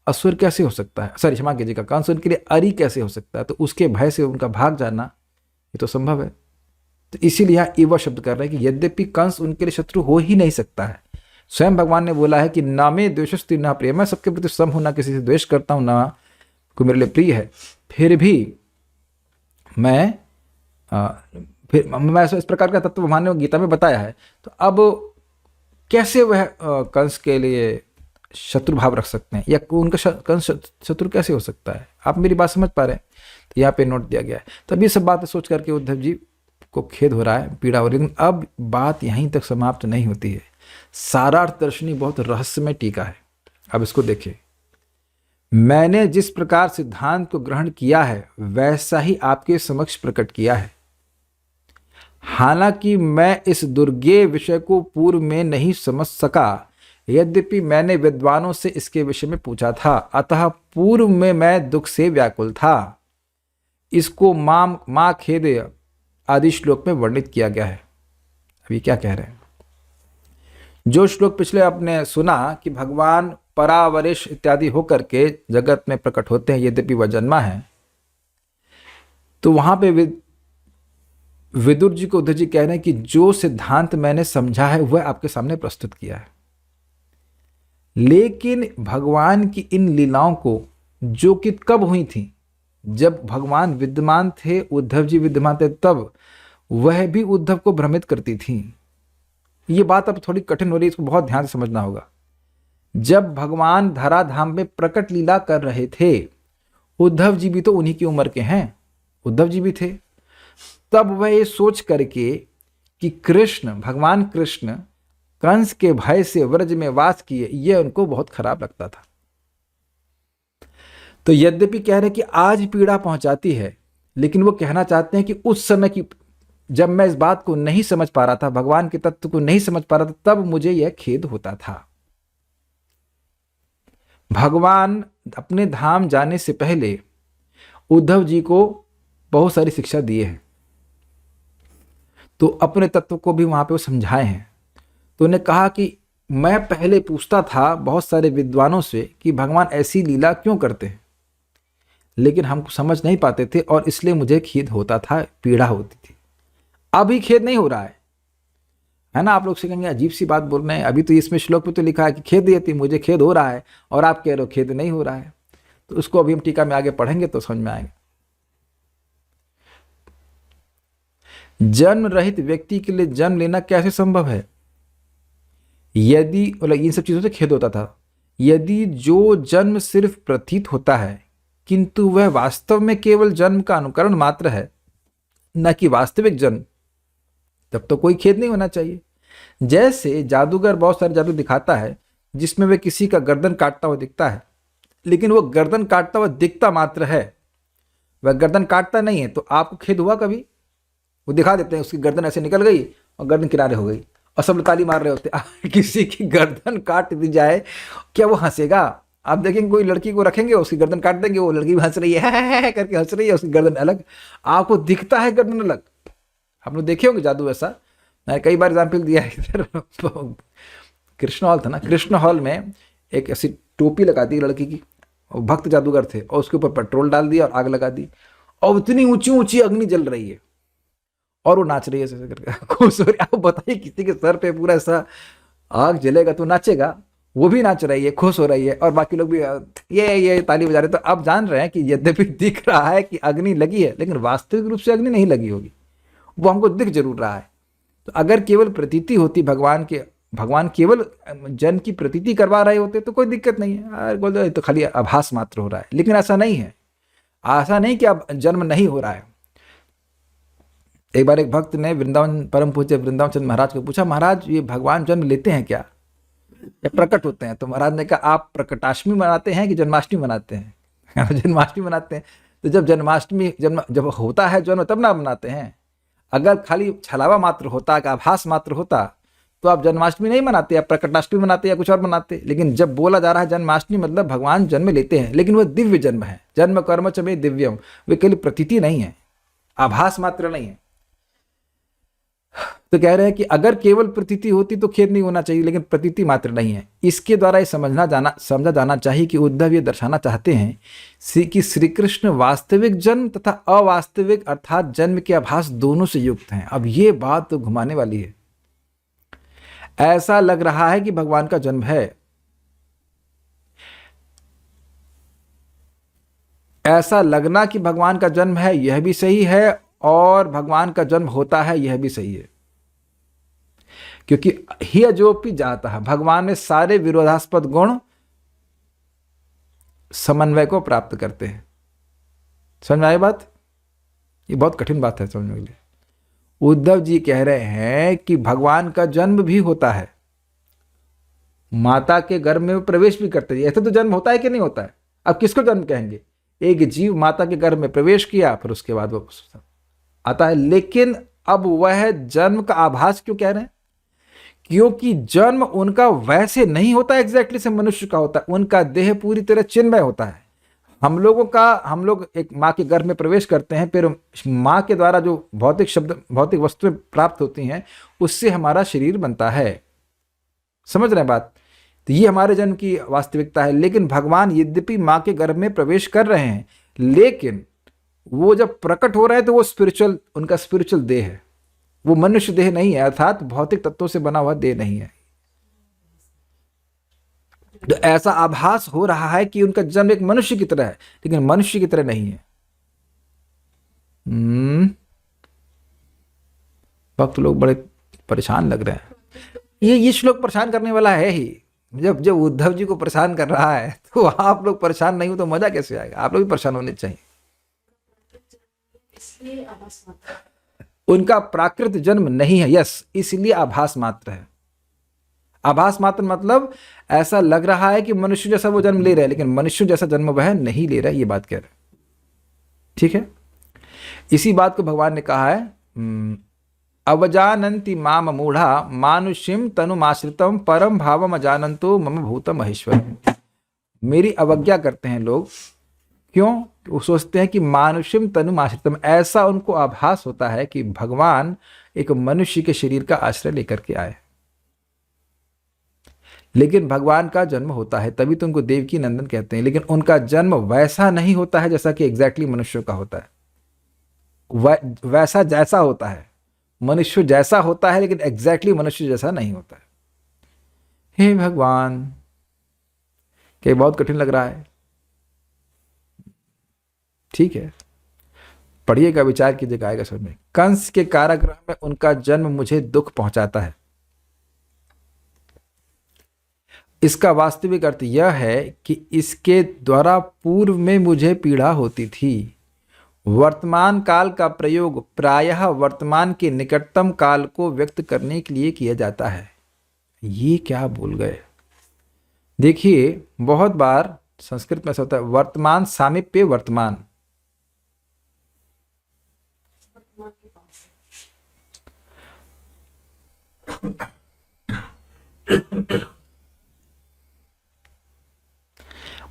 असुर कैसे हो सकता है? सॉरी, क्षमा कीजिएगा, कंस उनके लिए अरि कैसे हो सकता है? तो उसके भय से उनका भाग जाना ये तो संभव है। तो इसीलिए यहाँ इवा शब्द कर रहे हैं कि यद्यपि कंस उनके लिए शत्रु हो ही नहीं सकता है। स्वयं भगवान ने बोला है कि ना मैं द्वेषस्ति ना प्रिय, मैं सबके प्रति सम हूं, ना किसी से द्वेष करता हूं, ना कोई मेरे लिए प्रिय है। फिर भी मैं इस प्रकार का तत्व भगवान ने गीता में बताया है। तो अब कैसे वह कंस के लिए शत्रु भाव रख सकते हैं, या उनका कंस शत्रु कैसे हो सकता है? आप मेरी बात समझ पा रहे हैं? तो यहाँ पे नोट दिया गया है। तब ये सब बातें सोच करके उद्धव जी को खेद हो रहा है, पीड़ा हो रही है। लेकिन अब बात यहीं तक समाप्त नहीं होती है। सारार्थ दर्शनी बहुत रहस्यमय टीका है। अब इसको देखिए। मैंने जिस प्रकार सिद्धांत को ग्रहण किया है, वैसा ही आपके समक्ष प्रकट किया है। हालांकि मैं इस दुर्गेय विषय को पूर्व में नहीं समझ सका, यद्यपि मैंने विद्वानों से इसके विषय में पूछा था, अतः पूर्व में मैं दुख से व्याकुल था। इसको मां खेद आदि श्लोक में वर्णित किया गया है। अभी क्या कह रहे हैं? जो श्लोक पिछले आपने सुना कि भगवान परावरिश इत्यादि होकर के जगत में प्रकट होते हैं, यद्यपि वह जन्मा है, तो वहां पे विदुर जी को उद्धव जी कह रहे हैं कि जो सिद्धांत मैंने समझा है वह आपके सामने प्रस्तुत किया है। लेकिन भगवान की इन लीलाओं को, जो कि कब हुई थी, जब भगवान विद्यमान थे, उद्धव जी विद्यमान थे, तब वह भी उद्धव को भ्रमित करती थी। ये बात अब थोड़ी कठिन हो रही है, इसको बहुत ध्यान से समझना होगा। जब भगवान धराधाम में प्रकट लीला कर रहे थे, उद्धव जी भी तो उन्हीं की उम्र के हैं, उद्धव जी भी थे। तब वह ये सोच करके कि कृष्ण, भगवान कृष्ण कंस के भय से व्रज में वास किए, यह उनको बहुत खराब लगता था। तो यद्यपि कह रहे कि आज पीड़ा पहुंचाती है, लेकिन वो कहना चाहते हैं कि उस समय की जब मैं इस बात को नहीं समझ पा रहा था, भगवान के तत्व को नहीं समझ पा रहा था, तब मुझे यह खेद होता था। भगवान अपने धाम जाने से पहले उद्धव जी को बहुत सारी शिक्षा दिए हैं, तो अपने तत्व को भी वहां पे वो समझाए हैं। तो उन्हें कहा कि मैं पहले पूछता था बहुत सारे विद्वानों से कि भगवान ऐसी लीला क्यों करते हैं, लेकिन हम समझ नहीं पाते थे और इसलिए मुझे खेद होता था, पीड़ा होती थी। अभी खेद नहीं हो रहा है ना। आप लोग से कहेंगे अजीब सी बात बोल रहे हैं, अभी तो इसमें श्लोक में तो लिखा है कि खेद यति, मुझे खेद हो रहा है, और आप कह रहे हो खेद नहीं हो रहा है। तो उसको अभी हम टीका में आगे पढ़ेंगे तो समझ में आएगा। जन्म रहित व्यक्ति के लिए जन्म लेना कैसे संभव है? यदि इन सब चीजों से खेद होता था, यदि जो जन्म सिर्फ प्रतीत होता है किंतु वह वास्तव में केवल जन्म का अनुकरण मात्र है, न कि वास्तविक जन्म, तब तो कोई खेद नहीं होना चाहिए। जैसे जादूगर बहुत सारे जादू दिखाता है जिसमें वह किसी का गर्दन काटता हुआ दिखता है, लेकिन वो गर्दन काटता हुआ दिखता मात्र है, वह गर्दन काटता नहीं है। तो आपको खेद हुआ कभी? वो दिखा देते हैं उसकी गर्दन ऐसे निकल गई और गर्दन किनारे हो गई और सब ताली मार रहे होते। किसी की गर्दन काट दी जाए, क्या वो हंसेगा? आप देखेंगे कोई लड़की को रखेंगे, उसकी गर्दन काट देंगे, वो लड़की भी हंस रही है करके हंस रही है, उसकी गर्दन अलग, आपको दिखता है गर्दन अलग। आप लोग देखे होंगे जादू ऐसा, मैंने कई बार एग्जाम्पल दिया है। इधर कृष्ण हॉल था ना, कृष्ण हॉल में एक ऐसी टोपी लगा दी लड़की की, भक्त जादूगर थे, और उसके ऊपर पेट्रोल डाल दिया और आग लगा दी, और इतनी ऊंची ऊंची अग्नि जल रही है और वो नाच रही है ऐसे करके, खुश हो रही है। आप बताइए किसी के सर पे पूरा ऐसा आग जलेगा तो नाचेगा? वो भी नाच रही है, खुश हो रही है, और बाकी लोग भी ये ताली बजा रहे। तो आप जान रहे हैं कि यद्यपि दिख रहा है कि अग्नि लगी है, लेकिन वास्तविक रूप से अग्नि नहीं लगी होगी, वो हमको दिख जरूर रहा है। तो अगर केवल प्रतीति होती भगवान केवल जन की प्रतीति करवा रहे होते तो कोई दिक्कत नहीं है, बोलते तो खाली आभास मात्र हो रहा है। लेकिन ऐसा नहीं है, ऐसा नहीं कि अब जन्म नहीं हो रहा है। एक बार एक भक्त ने वृंदावन परम पूज्य वृंदावन चंद्र महाराज को पूछा, महाराज ये भगवान जन्म लेते हैं क्या या प्रकट होते हैं? तो महाराज ने कहा, आप प्रकटाष्टमी मनाते हैं कि जन्माष्टमी मनाते हैं? जन्माष्टमी मनाते हैं। तो जब जन्माष्टमी जब होता है जन्म, तब ना मनाते हैं। अगर खाली छलावा मात्र होता, आभास मात्र होता, तो आप जन्माष्टमी नहीं मनाते, आप प्रकटाष्टमी मनाते या कुछ और मनाते। लेकिन जब बोला जा रहा है जन्माष्टमी मतलब भगवान जन्म लेते हैं, लेकिन वह दिव्य जन्म है। जन्म कर्म च मे दिव्यम, वे केवल प्रतीति नहीं है, आभास मात्र नहीं है। तो कह रहे हैं कि अगर केवल प्रतीति होती तो खेद नहीं होना चाहिए, लेकिन प्रतीति मात्र नहीं है। इसके द्वारा ये समझा जाना चाहिए कि उद्धव ये दर्शाना चाहते हैं कि श्री कृष्ण वास्तविक जन्म तथा अवास्तविक अर्थात जन्म के आभास दोनों से युक्त हैं। अब ये बात तो घुमाने वाली है। ऐसा लग रहा है कि भगवान का जन्म है, ऐसा लगना कि भगवान का जन्म है यह भी सही है, और भगवान का जन्म होता है यह भी सही है। क्योंकि ही जो भी जाता है, भगवान में सारे विरोधास्पद गुण समन्वय को प्राप्त करते हैं। समझ में आई बात? ये बहुत कठिन बात है समझने के लिए। उद्धव जी कह रहे हैं कि भगवान का जन्म भी होता है, माता के गर्भ में प्रवेश भी करते हैं। ऐसे तो जन्म होता है कि नहीं होता है? अब किसको जन्म कहेंगे? एक जीव माता के गर्भ में प्रवेश किया, फिर उसके बाद वो आता है। लेकिन अब वह जन्म का आभास क्यों कह रहे हैं? क्योंकि जन्म उनका वैसे नहीं होता एग्जैक्टली से मनुष्य का होता है। उनका देह पूरी तरह चिन्मय होता है। हम लोग एक माँ के गर्भ में प्रवेश करते हैं, फिर माँ के द्वारा जो भौतिक वस्तुएं प्राप्त होती हैं, उससे हमारा शरीर बनता है। समझ रहे हैं बात? तो ये हमारे जन्म की वास्तविकता है। लेकिन भगवान यद्यपि माँ के गर्भ में प्रवेश कर रहे हैं, लेकिन वो जब प्रकट हो रहे हैं तो वो उनका स्पिरिचुअल देह है, वो मनुष्य देह नहीं है, अर्थात भौतिक तत्वों से बना हुआ देह नहीं है। तो ऐसा आभास हो रहा है कि उनका जन्म एक मनुष्य की तरह है, लेकिन मनुष्य की तरह नहीं है। भक्त लोग बड़े परेशान लग रहे हैं। ये श्लोक परेशान करने वाला है ही। जब उद्धव जी को परेशान कर रहा है तो आप लोग परेशान नहीं हो तो मजा कैसे आएगा? आप लोग भी परेशान होने चाहिए। उनका प्राकृत जन्म नहीं है। यस, इसलिए आभास मात्र है। आभास मात्र मतलब ऐसा लग रहा है कि मनुष्य जैसा वो जन्म ले रहा है, लेकिन मनुष्य जैसा जन्म वह नहीं ले रहा है, ये बात कह रहे हैं। ठीक है, इसी बात को भगवान ने कहा है, अवजानन्ति माम मूढ़ा मानुष्यम तनुमाश्रितम परम भावम अजानन्तो मम भूतम महेश्वरम। मेरी अवज्ञा करते हैं लोग, क्यों? वो सोचते हैं कि मानुष्यम तनुमाश्रितम, ऐसा उनको आभास होता है कि भगवान एक मनुष्य के शरीर का आश्रय लेकर के आए, लेकिन भगवान का जन्म होता है, तभी तो उनको देवकी नंदन कहते हैं। लेकिन उनका जन्म वैसा नहीं होता है जैसा कि एग्जैक्टली मनुष्य का होता है। वैसा जैसा होता है, मनुष्य जैसा होता है, लेकिन एग्जैक्टली मनुष्य जैसा नहीं होता है। हे भगवान, क्या बहुत कठिन लग रहा है? ठीक है, पढ़िएगा, विचार कीजिएगा, आएगा समझ में। कंस के कारागृह में उनका जन्म मुझे दुख पहुंचाता है। इसका वास्तविक अर्थ यह है कि इसके द्वारा पूर्व में मुझे पीड़ा होती थी। वर्तमान काल का प्रयोग प्रायः वर्तमान के निकटतम काल को व्यक्त करने के लिए किया जाता है। ये क्या बोल गए? देखिए, बहुत बार संस्कृत में ऐसा होता है, वर्तमान सामीप्य वर्तमान।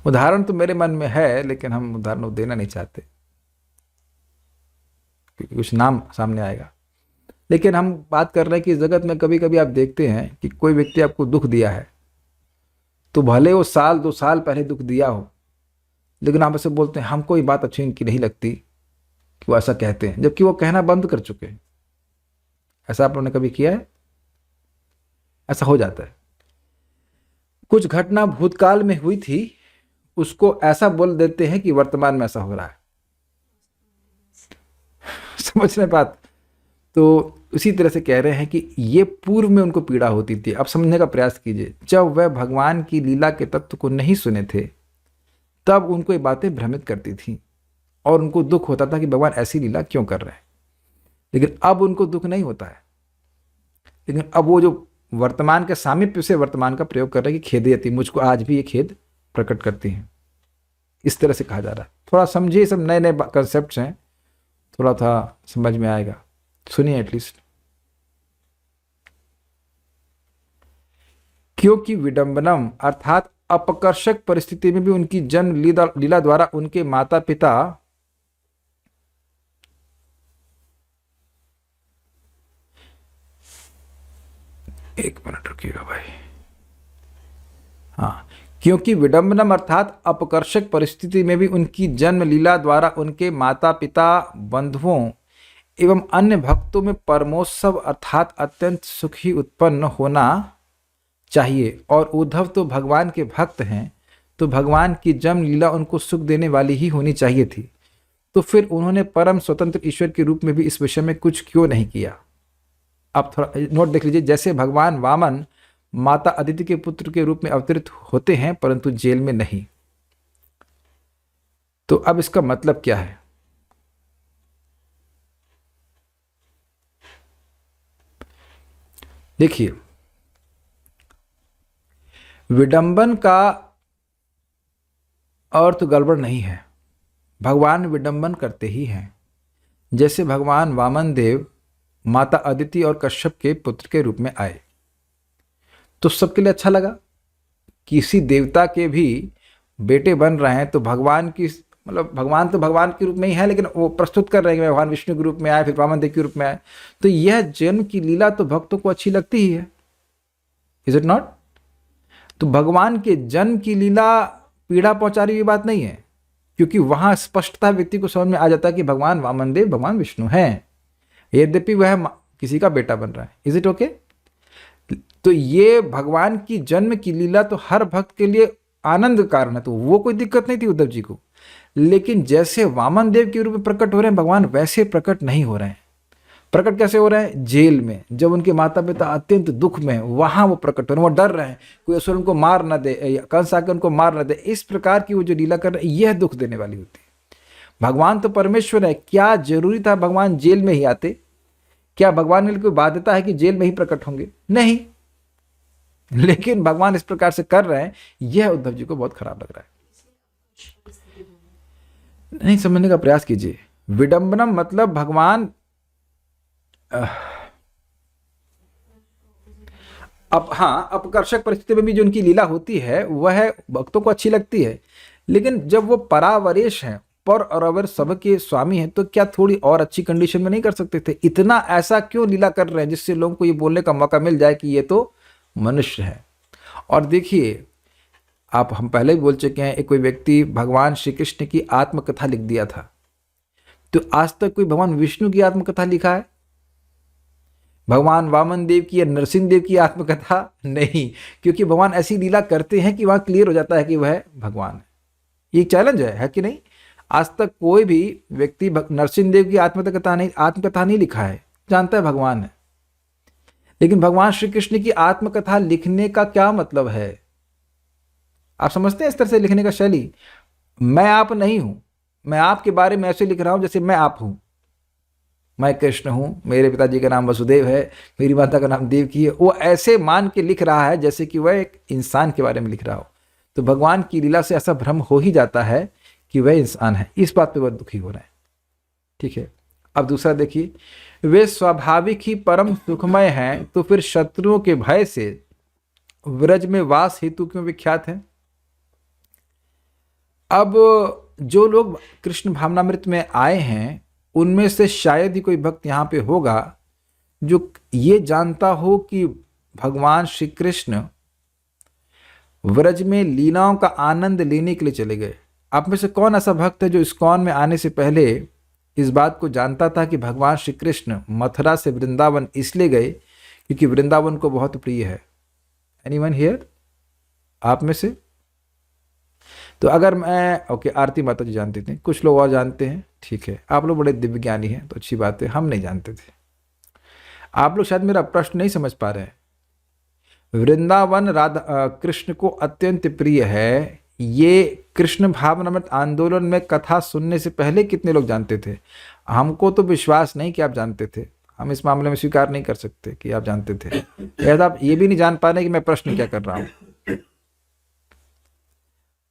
उदाहरण तो मेरे मन में है, लेकिन हम उदाहरण देना नहीं चाहते क्योंकि कुछ नाम सामने आएगा। लेकिन हम बात कर रहे हैं कि इस जगत में कभी कभी आप देखते हैं कि कोई व्यक्ति आपको दुख दिया है, तो भले वो साल 2 साल पहले दुख दिया हो, लेकिन आप ऐसे बोलते हैं हमको ये बात अच्छी इनकी नहीं लगती कि वो ऐसा कहते हैं, जबकि वो कहना बंद कर चुके हैं। ऐसा आप लोगों ने कभी किया है? ऐसा हो जाता है। कुछ घटना भूतकाल में हुई थी, उसको ऐसा बोल देते हैं कि वर्तमान में ऐसा हो रहा है। समझ रहे बात? तो उसी तरह से कह रहे हैं कि ये पूर्व में उनको पीड़ा होती थी। अब समझने का प्रयास कीजिए, जब वह भगवान की लीला के तत्व को नहीं सुने थे, तब उनको ये बातें भ्रमित करती थी और उनको दुख होता था कि भगवान ऐसी लीला क्यों कर रहे हैं। लेकिन अब उनको दुख नहीं होता है। लेकिन अब वो जो वर्तमान के सामीप्य से वर्तमान का प्रयोग कर रहे हैं कि खेदयति, मुझको आज भी ये खेद प्रकट करती हैं। इस तरह से कहा जा रहा है। थोड़ा समझिए, सब नए नए कंसेप्ट हैं, थोड़ा था समझ में आएगा, सुनिए एटलीस्ट। क्योंकि विडंबनम अर्थात अपकर्षक परिस्थिति में भी उनकी जन्म लीला द्वारा उनके माता पिता एक मिनट रुकिएगा भाई। हाँ, क्योंकि विडंबनम अर्थात अपकर्षक परिस्थिति में भी उनकी जन्म लीला द्वारा उनके माता पिता, बंधुओं एवं अन्य भक्तों में परमोत्सव अर्थात अत्यंत सुखी उत्पन्न होना चाहिए। और उद्धव तो भगवान के भक्त हैं, तो भगवान की जन्म लीला उनको सुख देने वाली ही होनी चाहिए थी। तो फिर उन्होंने परम स्वतंत्र ईश्वर के रूप में भी इस विषय में कुछ क्यों नहीं किया? आप थोड़ा नोट देख लीजिए। जैसे भगवान वामन माता अदिति के पुत्र के रूप में अवतरित होते हैं, परंतु जेल में नहीं। तो अब इसका मतलब क्या है? देखिए, विडंबन का अर्थ गड़बड़ नहीं है। भगवान विडंबन करते ही हैं। जैसे भगवान वामन देव माता अदिति और कश्यप के पुत्र के रूप में आए, तो सबके लिए अच्छा लगा। किसी देवता के भी बेटे बन रहे हैं, तो भगवान की मतलब भगवान तो भगवान के रूप में ही है, लेकिन वो प्रस्तुत कर रहे हैं कि भगवान विष्णु के रूप में आए, फिर वामन देव के रूप में आए। तो यह जन्म की लीला तो भक्तों को अच्छी लगती ही है, इज इट नॉट? तो भगवान के जन्म की लीला पीड़ा पहुंचा रही हुई बात नहीं है, क्योंकि वहां स्पष्टता व्यक्ति को समझ में आ जाता है कि भगवान वामन देव भगवान विष्णु हैं, यद्यपि वह किसी का बेटा बन रहा है। Is it okay? तो ये भगवान की जन्म की लीला तो हर भक्त के लिए आनंद कारण है, तो वो कोई दिक्कत नहीं थी उद्धव जी को। लेकिन जैसे वामन देव के रूप में प्रकट हो रहे हैं भगवान, वैसे प्रकट नहीं हो रहे हैं। प्रकट कैसे हो रहे हैं? जेल में, जब उनके माता पिता अत्यंत दुख में हैं, वहां वो प्रकट हो रहे हैं। वो डर रहे हैं कोई असुर उनको मार न दे, कंस आकर उनको मार न दे। इस प्रकार की वो जो लीला कर रहे हैं, यह दुख देने वाली होती है। भगवान तो परमेश्वर है, क्या जरूरी था भगवान जेल में ही आते? क्या भगवान ने कोई बाध्यता है कि जेल में ही प्रकट होंगे? नहीं। लेकिन भगवान इस प्रकार से कर रहे हैं, यह उद्धव जी को बहुत खराब लग रहा है। नहीं समझने का प्रयास कीजिए। विडंबनम मतलब भगवान अब हाँ, अपकर्षक परिस्थिति में भी जो उनकी लीला होती है वह भक्तों को अच्छी लगती है, लेकिन जब वो परावरेश हैं, पर और अवर सबके स्वामी हैं, तो क्या थोड़ी और अच्छी कंडीशन में नहीं कर सकते थे? इतना ऐसा क्यों लीला कर रहे हैं जिससे लोगों को ये बोलने का मौका मिल जाए कि ये तो मनुष्य है? और देखिए, आप हम पहले ही बोल चुके हैं, एक कोई व्यक्ति भगवान श्री कृष्ण की आत्मकथा लिख दिया था, तो आज तक कोई भगवान विष्णु की आत्मकथा लिखा है? भगवान वामन देव की या नरसिंह देव की आत्मकथा? नहीं, क्योंकि भगवान ऐसी लीला करते हैं कि वहां क्लियर हो जाता है कि वह भगवान है। ये चैलेंज है कि नहीं? आज तक कोई भी व्यक्ति नरसिंह देव की आत्मकथा नहीं लिखा है, जानता है भगवान है। लेकिन भगवान श्री कृष्ण की आत्मकथा लिखने का क्या मतलब है? आप समझते हैं इस तरह से लिखने का शैली? मैं आप नहीं हूं, मैं आपके बारे में ऐसे लिख रहा हूं जैसे मैं आप हूं। मैं कृष्ण हूं, मेरे पिताजी का नाम वसुदेव है, मेरी माता का नाम देवकी है। वो ऐसे मान के लिख रहा है जैसे कि वह एक इंसान के बारे में लिख रहा हो। तो भगवान की लीला से ऐसा भ्रम हो ही जाता है कि वह इंसान है। इस बात पे बहुत दुखी हो रहे हैं। ठीक है, अब दूसरा देखिए, वे स्वाभाविक ही परम सुखमय हैं, तो फिर शत्रुओं के भय से व्रज में वास हेतु क्यों विख्यात हैं? अब जो लोग कृष्ण भावनामृत में आए हैं, उनमें से शायद ही कोई भक्त यहाँ पे होगा जो ये जानता हो कि भगवान श्री कृष्ण व्रज में लीलाओं का आनंद लेने के लिए चले गए। आप में से कौन ऐसा भक्त है जो इस्कॉन में आने से पहले इस बात को जानता था कि भगवान श्री कृष्ण मथुरा से वृंदावन इसलिए गए क्योंकि वृंदावन को बहुत प्रिय है? एनीवन हियर आप में से? तो अगर मैं ओके, आरती माता जी जानते थे, कुछ लोग और जानते हैं, ठीक है, आप लोग बड़े दिव्य ज्ञानी हैं तो अच्छी बात है, हम नहीं जानते थे। आप लोग शायद मेरा प्रश्न नहीं समझ पा रहे हैं। वृंदावन राधा कृष्ण को अत्यंत प्रिय है, ये कृष्ण भावनामृत आंदोलन में कथा सुनने से पहले कितने लोग जानते थे? हमको तो विश्वास नहीं कि आप जानते थे। हम इस मामले में स्वीकार नहीं कर सकते कि आप जानते थे। शायद आप ये भी नहीं जान पा रहे कि मैं प्रश्न क्या कर रहा हूं।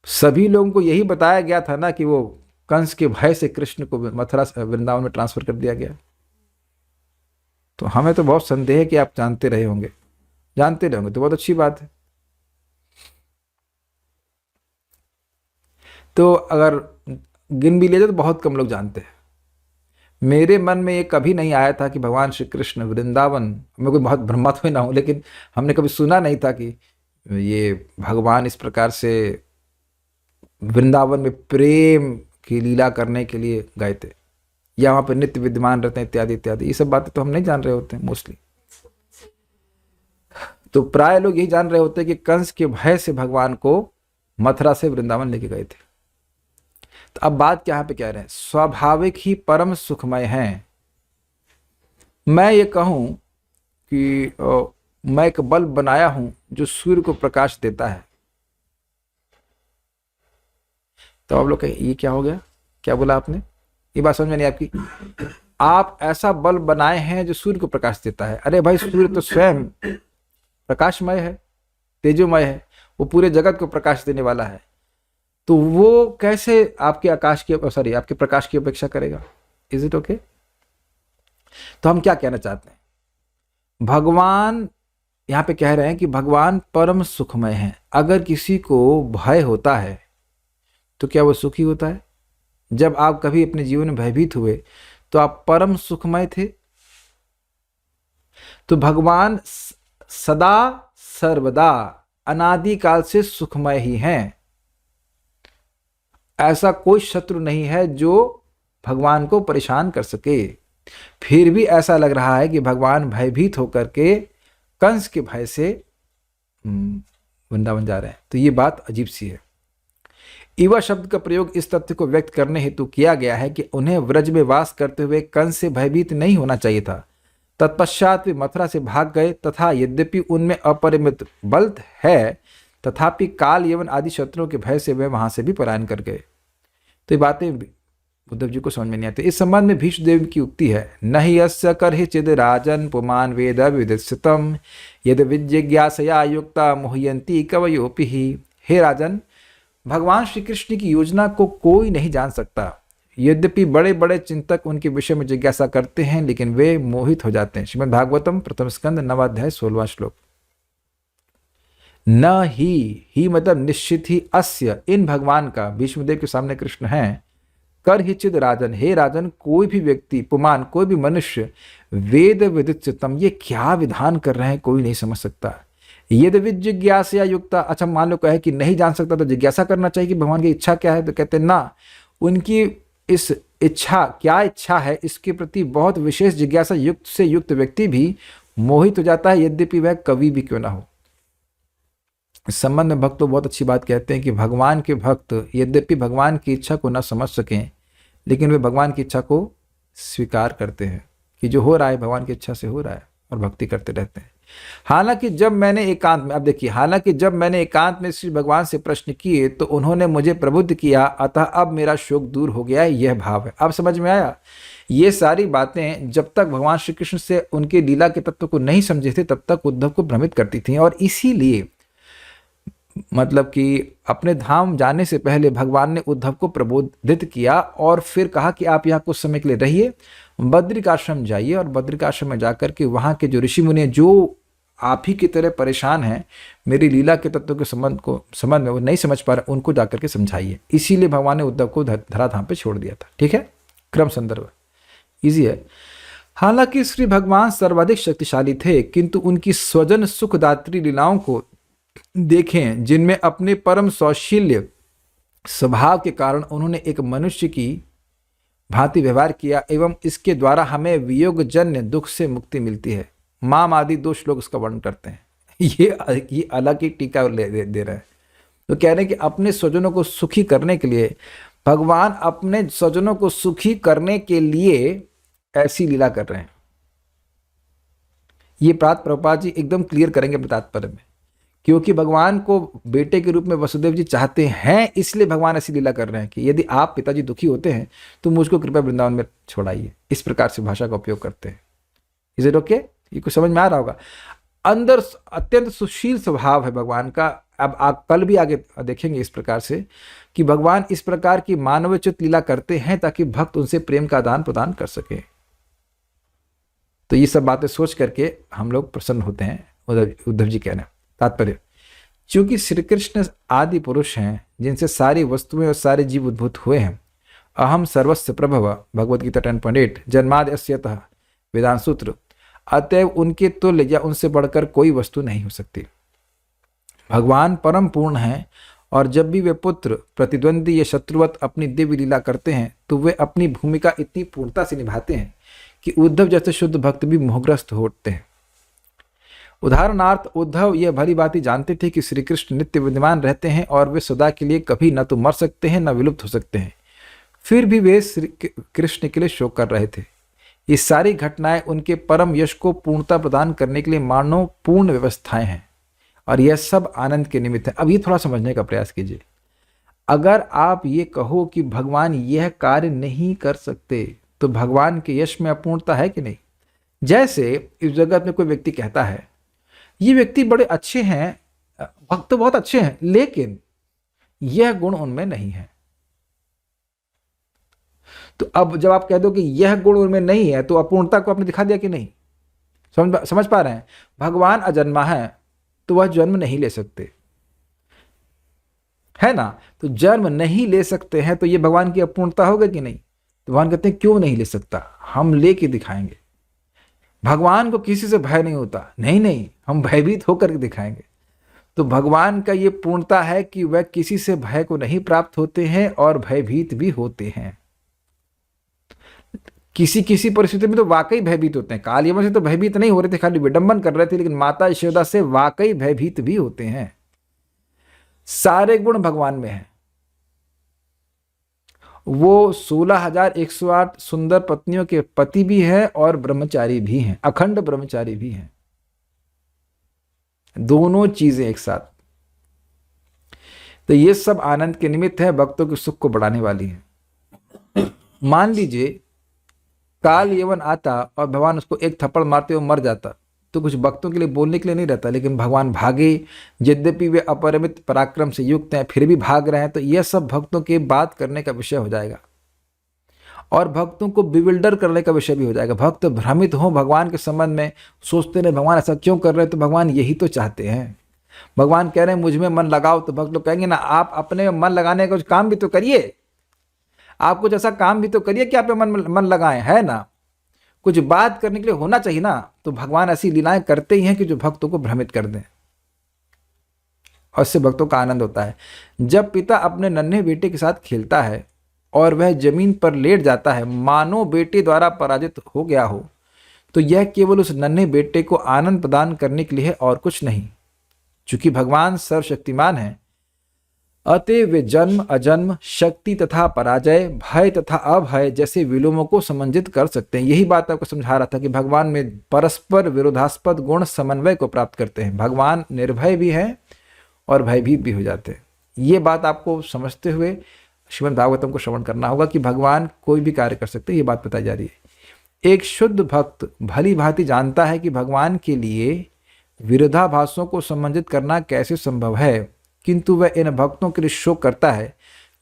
सभी लोगों को यही बताया गया था ना कि वो कंस के भय से कृष्ण को मथुरा वृंदावन में ट्रांसफर कर दिया गया। तो हमें तो बहुत संदेह है कि आप जानते रहे होंगे। जानते रहे होंगे तो बहुत अच्छी बात है। तो अगर गिन भी ले तो बहुत कम लोग जानते हैं। मेरे मन में ये कभी नहीं आया था कि भगवान श्री कृष्ण वृंदावन में, कोई बहुत भ्रमित हुए ना हो, लेकिन हमने कभी सुना नहीं था कि ये भगवान इस प्रकार से वृंदावन में प्रेम की लीला करने के लिए गए थे, या वहाँ पर नित्य विद्यमान रहते हैं इत्यादि इत्यादि। ये सब बातें तो हम नहीं जान रहे होते हैं मोस्टली। तो प्राय लोग यही जान रहे होते हैं कि कंस के भय से भगवान को मथुरा से वृंदावन लेके गए थे। तो अब बात क्या यहाँ पे कह रहे हैं? स्वाभाविक ही परम सुखमय हैं। मैं ये कहूं कि मैं एक बल्ब बनाया हूं जो सूर्य को प्रकाश देता है, तो आप लोग कहें ये क्या हो गया, क्या बोला आपने? ये बात समझ में नहीं आपकी। आप ऐसा बल्ब बनाए हैं जो सूर्य को प्रकाश देता है। अरे भाई, सूर्य तो स्वयं प्रकाशमय है, तेजोमय है, वो पूरे जगत को प्रकाश देने वाला है। तो वो कैसे आपके आपके प्रकाश की अपेक्षा करेगा? Is it okay? तो हम क्या कहना चाहते हैं? भगवान यहाँ पे कह रहे हैं कि भगवान परम सुखमय हैं। अगर किसी को भय होता है तो क्या वो सुखी होता है? जब आप कभी अपने जीवन में भयभीत हुए तो आप परम सुखमय थे। तो भगवान सदा सर्वदा अनादिकाल से सुखमय ही हैं। ऐसा कोई शत्रु नहीं है जो भगवान को परेशान कर सके। फिर भी ऐसा लग रहा है कि भगवान भयभीत होकर के कंस के भय से वृंदावन जा रहे हैं। तो ये बात अजीब सी है। इवा शब्द का प्रयोग इस तथ्य को व्यक्त करने हेतु किया गया है कि उन्हें व्रज में वास करते हुए कंस से भयभीत नहीं होना चाहिए था। तत्पश्चात वे मथुरा से भाग गए तथा यद्यपि उनमें अपरिमित बल है, तथापि काल यवन आदि शत्रुओं के भय से वे वहां से भी पलायन कर गए। तो ये बातें उद्धव जी को समझ में नहीं आते। इस संबंध में भीष्मदेव की उक्ति है, न हि यस्य कर्हि चिद राजन पुमान वेद विदितम यद विजिज्ञासया युक्ता मुह्यंती कवयोपि ही। हे राजन, भगवान श्री कृष्ण की योजना को कोई नहीं जान सकता। यद्यपि बड़े बड़े चिंतक उनके विषय में जिज्ञासा करते हैं, लेकिन वे मोहित हो जाते हैं। श्रीमद् भागवतम प्रथम स्कंद 9वां अध्याय 16वां श्लोक। न ही मतलब निश्चित ही, अस्य इन भगवान का, भीष्मदेव के सामने कृष्ण हैं, कर ही चिद राजन, हे राजन, कोई भी व्यक्ति, पुमान कोई भी मनुष्य, वेद विदितम, ये क्या विधान कर रहे हैं कोई नहीं समझ सकता। यदि विजिज्ञासा युक्ता, अच्छा मान लो कहे कि नहीं जान सकता तो जिज्ञासा करना चाहिए कि भगवान की इच्छा क्या है, तो कहते ना, उनकी इस इच्छा क्या इच्छा है इसके प्रति बहुत विशेष जिज्ञासा युक्त से युक्त व्यक्ति भी मोहित हो जाता है, यद्यपि वह कवि भी क्यों ना हो। इस संबंध में भक्त तो बहुत अच्छी बात कहते हैं कि भगवान के भक्त यद्यपि भगवान की इच्छा को न समझ सकें, लेकिन वे भगवान की इच्छा को स्वीकार करते हैं कि जो हो रहा है भगवान की इच्छा से हो रहा है, और भक्ति करते रहते हैं। हालांकि जब मैंने एकांत में, अब देखिए, हालांकि जब मैंने एकांत में श्री भगवान से प्रश्न किए तो उन्होंने मुझे प्रबुद्ध किया, अतः अब मेरा शोक दूर हो गया है, यह भाव है। अब समझ में आया। ये सारी बातें जब तक भगवान श्री कृष्ण से उनके लीला के तत्व को नहीं समझे थे तब तक उद्धव को भ्रमित करती थी, और इसीलिए मतलब कि अपने धाम जाने से पहले भगवान ने उद्धव को प्रबोधित किया और फिर कहा कि आप यहाँ कुछ समय के लिए रहिए, बद्रिकाश्रम जाइए, और बद्रिकाश्रम में जाकर के वहाँ के जो ऋषि मुनि जो आप ही की तरह परेशान हैं, मेरी लीला के तत्व के संबंध में वो नहीं समझ पा रहे, उनको जाकर के समझाइए। इसीलिए भगवान ने उद्धव को धराधाम पे छोड़ दिया था। ठीक है, क्रम संदर्भ इजी है। हालांकि श्री भगवान सर्वाधिक शक्तिशाली थे, किंतु उनकी स्वजन सुखदात्री लीलाओं को देखें, जिनमें अपने परम सौशील्य स्वभाव के कारण उन्होंने एक मनुष्य की भांति व्यवहार किया, एवं इसके द्वारा हमें वियोग जन्य दुख से मुक्ति मिलती है। माम आदि 2 श्लोक उसका वर्णन करते हैं। ये अलग ही टीका दे रहा है। तो कह रहे हैं कि अपने स्वजनों को सुखी करने के लिए, भगवान अपने स्वजनों को सुखी करने के लिए ऐसी लीला कर रहे हैं। ये प्रभुपाद जी एकदम क्लियर करेंगे अपने तात्पर्य में, क्योंकि भगवान को बेटे के रूप में वसुदेव जी चाहते हैं, इसलिए भगवान ऐसी लीला कर रहे हैं कि यदि आप पिताजी दुखी होते हैं तो मुझको कृपया वृंदावन में छोड़ाइए। इस प्रकार से भाषा का उपयोग करते हैं। Is it okay? ये कुछ समझ में आ रहा होगा। अंदर अत्यंत सुशील स्वभाव है भगवान का। अब आप कल भी आगे देखेंगे इस प्रकार से कि भगवान इस प्रकार की मानवोचित लीला करते हैं ताकि भक्त उनसे प्रेम का आदान प्रदान कर सके। तो ये सब बातें सोच करके हम लोग प्रसन्न होते हैं। उद्धव जी कहना तात्पर्य, चूंकि श्री कृष्ण आदि पुरुष हैं जिनसे सारी वस्तुएं और सारे जीव उद्भूत हुए हैं, अहम सर्वस्व प्रभव भगवद गीता 10.8 जन्माद्यस्यतः वेदांत सूत्र, अतएव उनके तुल्य या उनसे बढ़कर कोई वस्तु नहीं हो सकती। भगवान परम पूर्ण हैं, और जब भी वे पुत्र प्रतिद्वंदी या शत्रुवत अपनी दिव्य लीला करते हैं तो वे अपनी भूमिका इतनी पूर्णता से निभाते हैं कि उद्धव जैसे शुद्ध भक्त भी मोहग्रस्त हो उठते हैं। उदाहरणार्थ, उद्धव यह भली भांति जानते थे कि श्री कृष्ण नित्य विद्यमान रहते हैं और वे सदा के लिए कभी न तो मर सकते हैं न विलुप्त हो सकते हैं, फिर भी वे श्री कृष्ण के लिए शोक कर रहे थे। ये सारी घटनाएं उनके परम यश को पूर्णता प्रदान करने के लिए मानव पूर्ण व्यवस्थाएं हैं, और यह सब आनंद के निमित्त है। अब ये थोड़ा समझने का प्रयास कीजिए। अगर आप ये कहो कि भगवान यह कार्य नहीं कर सकते तो भगवान के यश में अपूर्णता है कि नहीं? जैसे इस जगत में कोई व्यक्ति कहता है ये व्यक्ति बड़े अच्छे हैं, भक्त तो बहुत अच्छे हैं, लेकिन यह गुण उनमें नहीं है। तो अब जब आप कह दो कि यह गुण उनमें नहीं है तो अपूर्णता को आपने दिखा दिया कि नहीं? समझ पा रहे हैं? भगवान अजन्मा है तो वह जन्म नहीं ले सकते, है ना? तो जन्म नहीं ले सकते हैं तो यह भगवान की अपूर्णता होगा कि नहीं? तो भगवान कहते हैं क्यों नहीं ले सकता, हम लेके दिखाएंगे। भगवान को किसी से भय नहीं होता, नहीं, हम भयभीत होकर के दिखाएंगे। तो भगवान का ये पूर्णता है कि वह किसी से भय को नहीं प्राप्त होते हैं और भयभीत भी होते हैं। किसी परिस्थिति में तो वाकई भयभीत होते हैं। काल यमन से तो भयभीत नहीं हो रहे थे, खाली विडंबन कर रहे थे, लेकिन माता यशोदा से वाकई भयभीत भी होते हैं। सारे गुण भगवान में हैं। वो 16,108 सुंदर पत्नियों के पति भी हैं और ब्रह्मचारी भी हैं, अखंड ब्रह्मचारी भी हैं, दोनों चीजें एक साथ। तो ये सब आनंद के निमित्त है, भक्तों के सुख को बढ़ाने वाली है। मान लीजिए काल यवन आता और भगवान उसको एक थप्पड़ मारते हुए मर जाता, तो कुछ भक्तों के लिए बोलने के लिए नहीं रहता, लेकिन भगवान भागे, यद्यपि वे अपरिमित पराक्रम से युक्त हैं फिर भी भाग रहे हैं, तो यह सब भक्तों के बात करने का विषय हो जाएगा और भक्तों को बिविल्डर करने का विषय भी हो जाएगा। भक्त भ्रमित हो भगवान के संबंध में, सोचते रहे भगवान ऐसा क्यों कर रहे हैं, तो भगवान यही तो चाहते हैं। भगवान कह रहे हैं मुझ में मन लगाओ, तो भक्त लोग कहेंगे ना आप अपने में मन लगाने का कुछ काम भी तो करिए, आप कुछ ऐसा काम भी तो करिए कि आप मन लगाएं, है ना, कुछ बात करने के लिए होना चाहिए ना। तो भगवान ऐसी लीलाएं करते ही हैं कि जो भक्तों को भ्रमित कर दें और इससे भक्तों का आनंद होता है। जब पिता अपने नन्हे बेटे के साथ खेलता है और वह जमीन पर लेट जाता है मानो बेटे द्वारा पराजित हो गया हो, तो यह केवल उस नन्हे बेटे को आनंद प्रदान करने के लिए है और कुछ नहीं। चूंकि भगवान सर्वशक्तिमान है, अतः वे जन्म अजन्म, शक्ति तथा पराजय, भय तथा अभय जैसे विलोमों को समन्वित कर सकते हैं। यही बात आपको समझा रहा था कि भगवान में परस्पर विरोधास्पद गुण समन्वय को प्राप्त करते हैं। भगवान निर्भय भी हैं और भयभीत भी हो जाते हैं। ये बात आपको समझते हुए श्रीमद् भागवतम को श्रवण करना होगा कि भगवान कोई भी कार्य कर सकते हैं, ये बात बताई जा रही है। एक शुद्ध भक्त भली भांति जानता है कि भगवान के लिए विरोधाभासों को संबंधित करना कैसे संभव है, किंतु वह इन भक्तों के लिए शोक करता है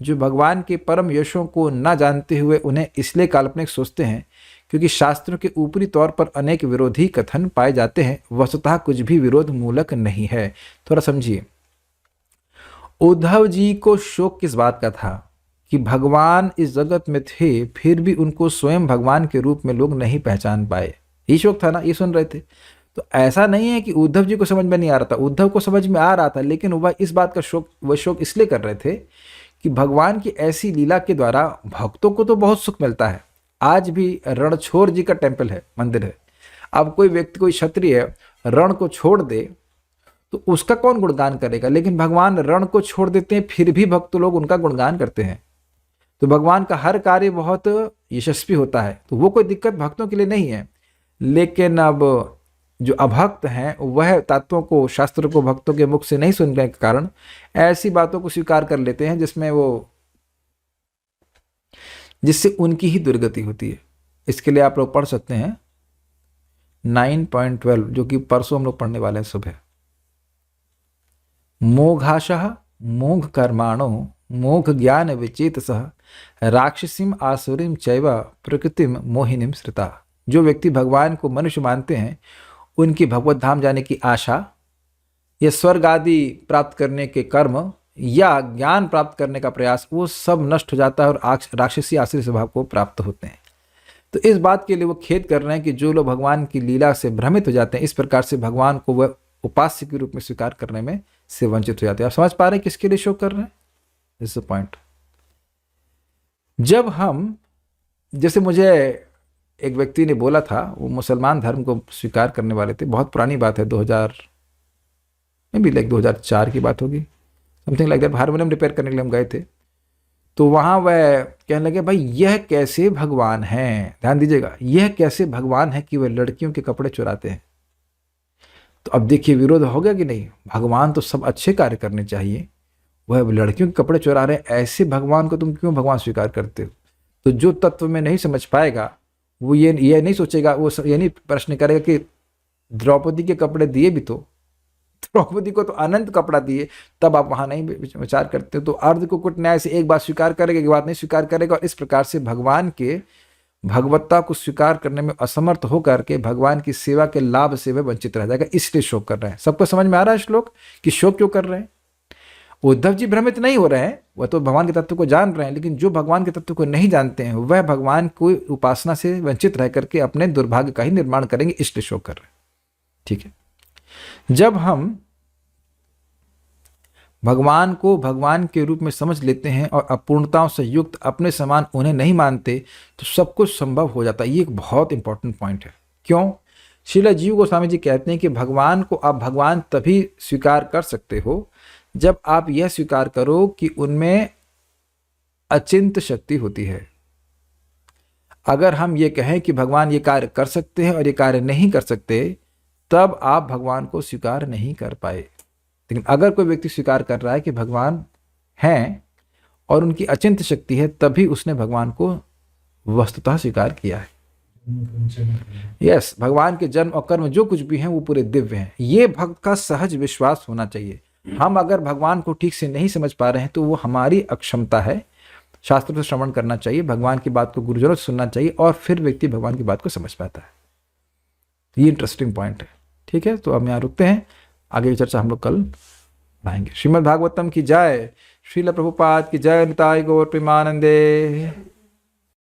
जो भगवान के परम यशों को न जानते हुए उन्हें इसलिए काल्पनिक सोचते हैं क्योंकि शास्त्रों के ऊपरी तौर पर अनेक विरोधी कथन पाए जाते हैं, वस्तुतः कुछ भी विरोध मूलक नहीं है। थोड़ा समझिए, उद्धव जी को शोक किस बात का था कि भगवान इस जगत में थे फिर भी उनको स्वयं भगवान के रूप में लोग नहीं पहचान पाए, ये शोक था ना, ये सुन रहे थे। तो ऐसा नहीं है कि उद्धव जी को समझ में नहीं आ रहा था, उद्धव को समझ में आ रहा था, लेकिन वह इस बात का शोक इसलिए कर रहे थे कि भगवान की ऐसी लीला के द्वारा भक्तों को तो बहुत सुख मिलता है। आज भी रणछोड़ जी का टेम्पल है, मंदिर है। अब कोई व्यक्ति, कोई क्षत्रिय रण को छोड़ दे तो उसका कौन गुणगान करेगा, लेकिन भगवान रण को छोड़ देते हैं फिर भी भक्त लोग उनका गुणगान करते हैं। तो भगवान का हर कार्य बहुत यशस्वी होता है, तो वो कोई दिक्कत भक्तों के लिए नहीं है। लेकिन अब जो अभक्त हैं वह तत्वों को, शास्त्र को भक्तों के मुख से नहीं सुनने के कारण ऐसी बातों को स्वीकार कर लेते हैं जिससे उनकी ही दुर्गति होती है। इसके लिए आप लोग पढ़ सकते हैं 9.12 जो कि परसों हम लोग पढ़ने वाले हैं सुबह। मोघाशः मोघ कर्माणो मोघ ज्ञान विचेतसः राक्षसीम आसुरीम चैव प्रकृतिम मोहिनीम श्रिता। जो व्यक्ति भगवान को मनुष्य मानते हैं उनकी भगवत धाम जाने की आशा या स्वर्ग आदि प्राप्त करने के कर्म या ज्ञान प्राप्त करने का प्रयास, वो सब नष्ट हो जाता है और राक्षसी आश्रय स्वभाव को प्राप्त होते हैं। तो इस बात के लिए वो खेद कर रहे हैं कि जो लोग भगवान की लीला से भ्रमित हो जाते हैं, इस प्रकार से भगवान को वह उपास्य के रूप में स्वीकार करने में से वंचित हो जाते हैं। आप समझ पा रहे हैं किसके लिए शोक कर रहे हैं? This is the point. जब हम, जैसे मुझे एक व्यक्ति ने बोला था, वो मुसलमान धर्म को स्वीकार करने वाले थे, बहुत पुरानी बात है, 2000 में भी 2004 की बात होगी, something like that. Harmonium repair करने के लिए हम गए थे, तो वहाँ वह कहने लगे भाई यह कैसे भगवान हैं, ध्यान दीजिएगा, यह कैसे भगवान है कि वह लड़कियों के कपड़े चुराते हैं। तो अब देखिए विरोध हो गया कि नहीं। भगवान तो सब अच्छे कार्य करने चाहिए, वह लड़कियों के कपड़े चुरा रहे हैं, ऐसे भगवान को तुम क्यों भगवान स्वीकार करते हो? तो जो तत्व में नहीं समझ पाएगा वो ये नहीं सोचेगा, वो ये नहीं प्रश्न करेगा कि द्रौपदी के कपड़े दिए भी तो, द्रौपदी को तो अनंत कपड़ा दिए, तब आप वहां नहीं विचार करते हो। तो अर्धकुकुट न्याय से एक बात स्वीकार करेगा, एक बात नहीं स्वीकार करेगा, और इस प्रकार से भगवान के भगवत्ता को स्वीकार करने में असमर्थ होकर के भगवान की सेवा के लाभ से वह वंचित रह जाएगा। इसलिए शोक कर रहे हैं। सबको समझ में आ रहा है श्लोक कि शोक क्यों कर रहे हैं? उद्धव जी भ्रमित नहीं हो रहे हैं, वह तो भगवान के तत्व को जान रहे हैं, लेकिन जो भगवान के तत्व को नहीं जानते हैं वह भगवान को उपासना से वंचित रह करके अपने दुर्भाग्य का ही निर्माण करेंगे, इसलिए शोक कर रहे हैं। ठीक है, जब हम भगवान को भगवान के रूप में समझ लेते हैं और अपूर्णताओं से युक्त अपने समान उन्हें नहीं मानते, तो सब कुछ संभव हो जाता है। ये एक बहुत इंपॉर्टेंट पॉइंट है। क्यों? श्रील जीव गोस्वामी जी कहते हैं कि भगवान को आप भगवान तभी स्वीकार कर सकते हो जब आप यह स्वीकार करो कि उनमें अचिंत्य शक्ति होती है। अगर हम ये कहें कि भगवान ये कार्य कर सकते हैं और ये कार्य नहीं कर सकते, तब आप भगवान को स्वीकार नहीं कर पाए। लेकिन अगर कोई व्यक्ति स्वीकार कर रहा है कि भगवान हैं और उनकी अचिंत्य शक्ति है, तभी उसने भगवान को वस्तुतः स्वीकार किया है। यस, भगवान के जन्म और कर्म जो कुछ भी हैं वो पूरे दिव्य हैं। ये भक्त का सहज विश्वास होना चाहिए। हम अगर भगवान को ठीक से नहीं समझ पा रहे हैं तो वो हमारी अक्षमता है। शास्त्र से श्रवण करना चाहिए, भगवान की बात को गुरुजनों से सुनना चाहिए, और फिर व्यक्ति भगवान की बात को समझ पाता है। ये इंटरेस्टिंग पॉइंट है। ठीक है, तो हम यहाँ रुकते हैं, आगे की चर्चा हम लोग कल बढ़ाएंगे। श्रीमद् भागवतम की जय, श्रील प्रभुपाद की जय, निताय गौर प्रेमानंदे।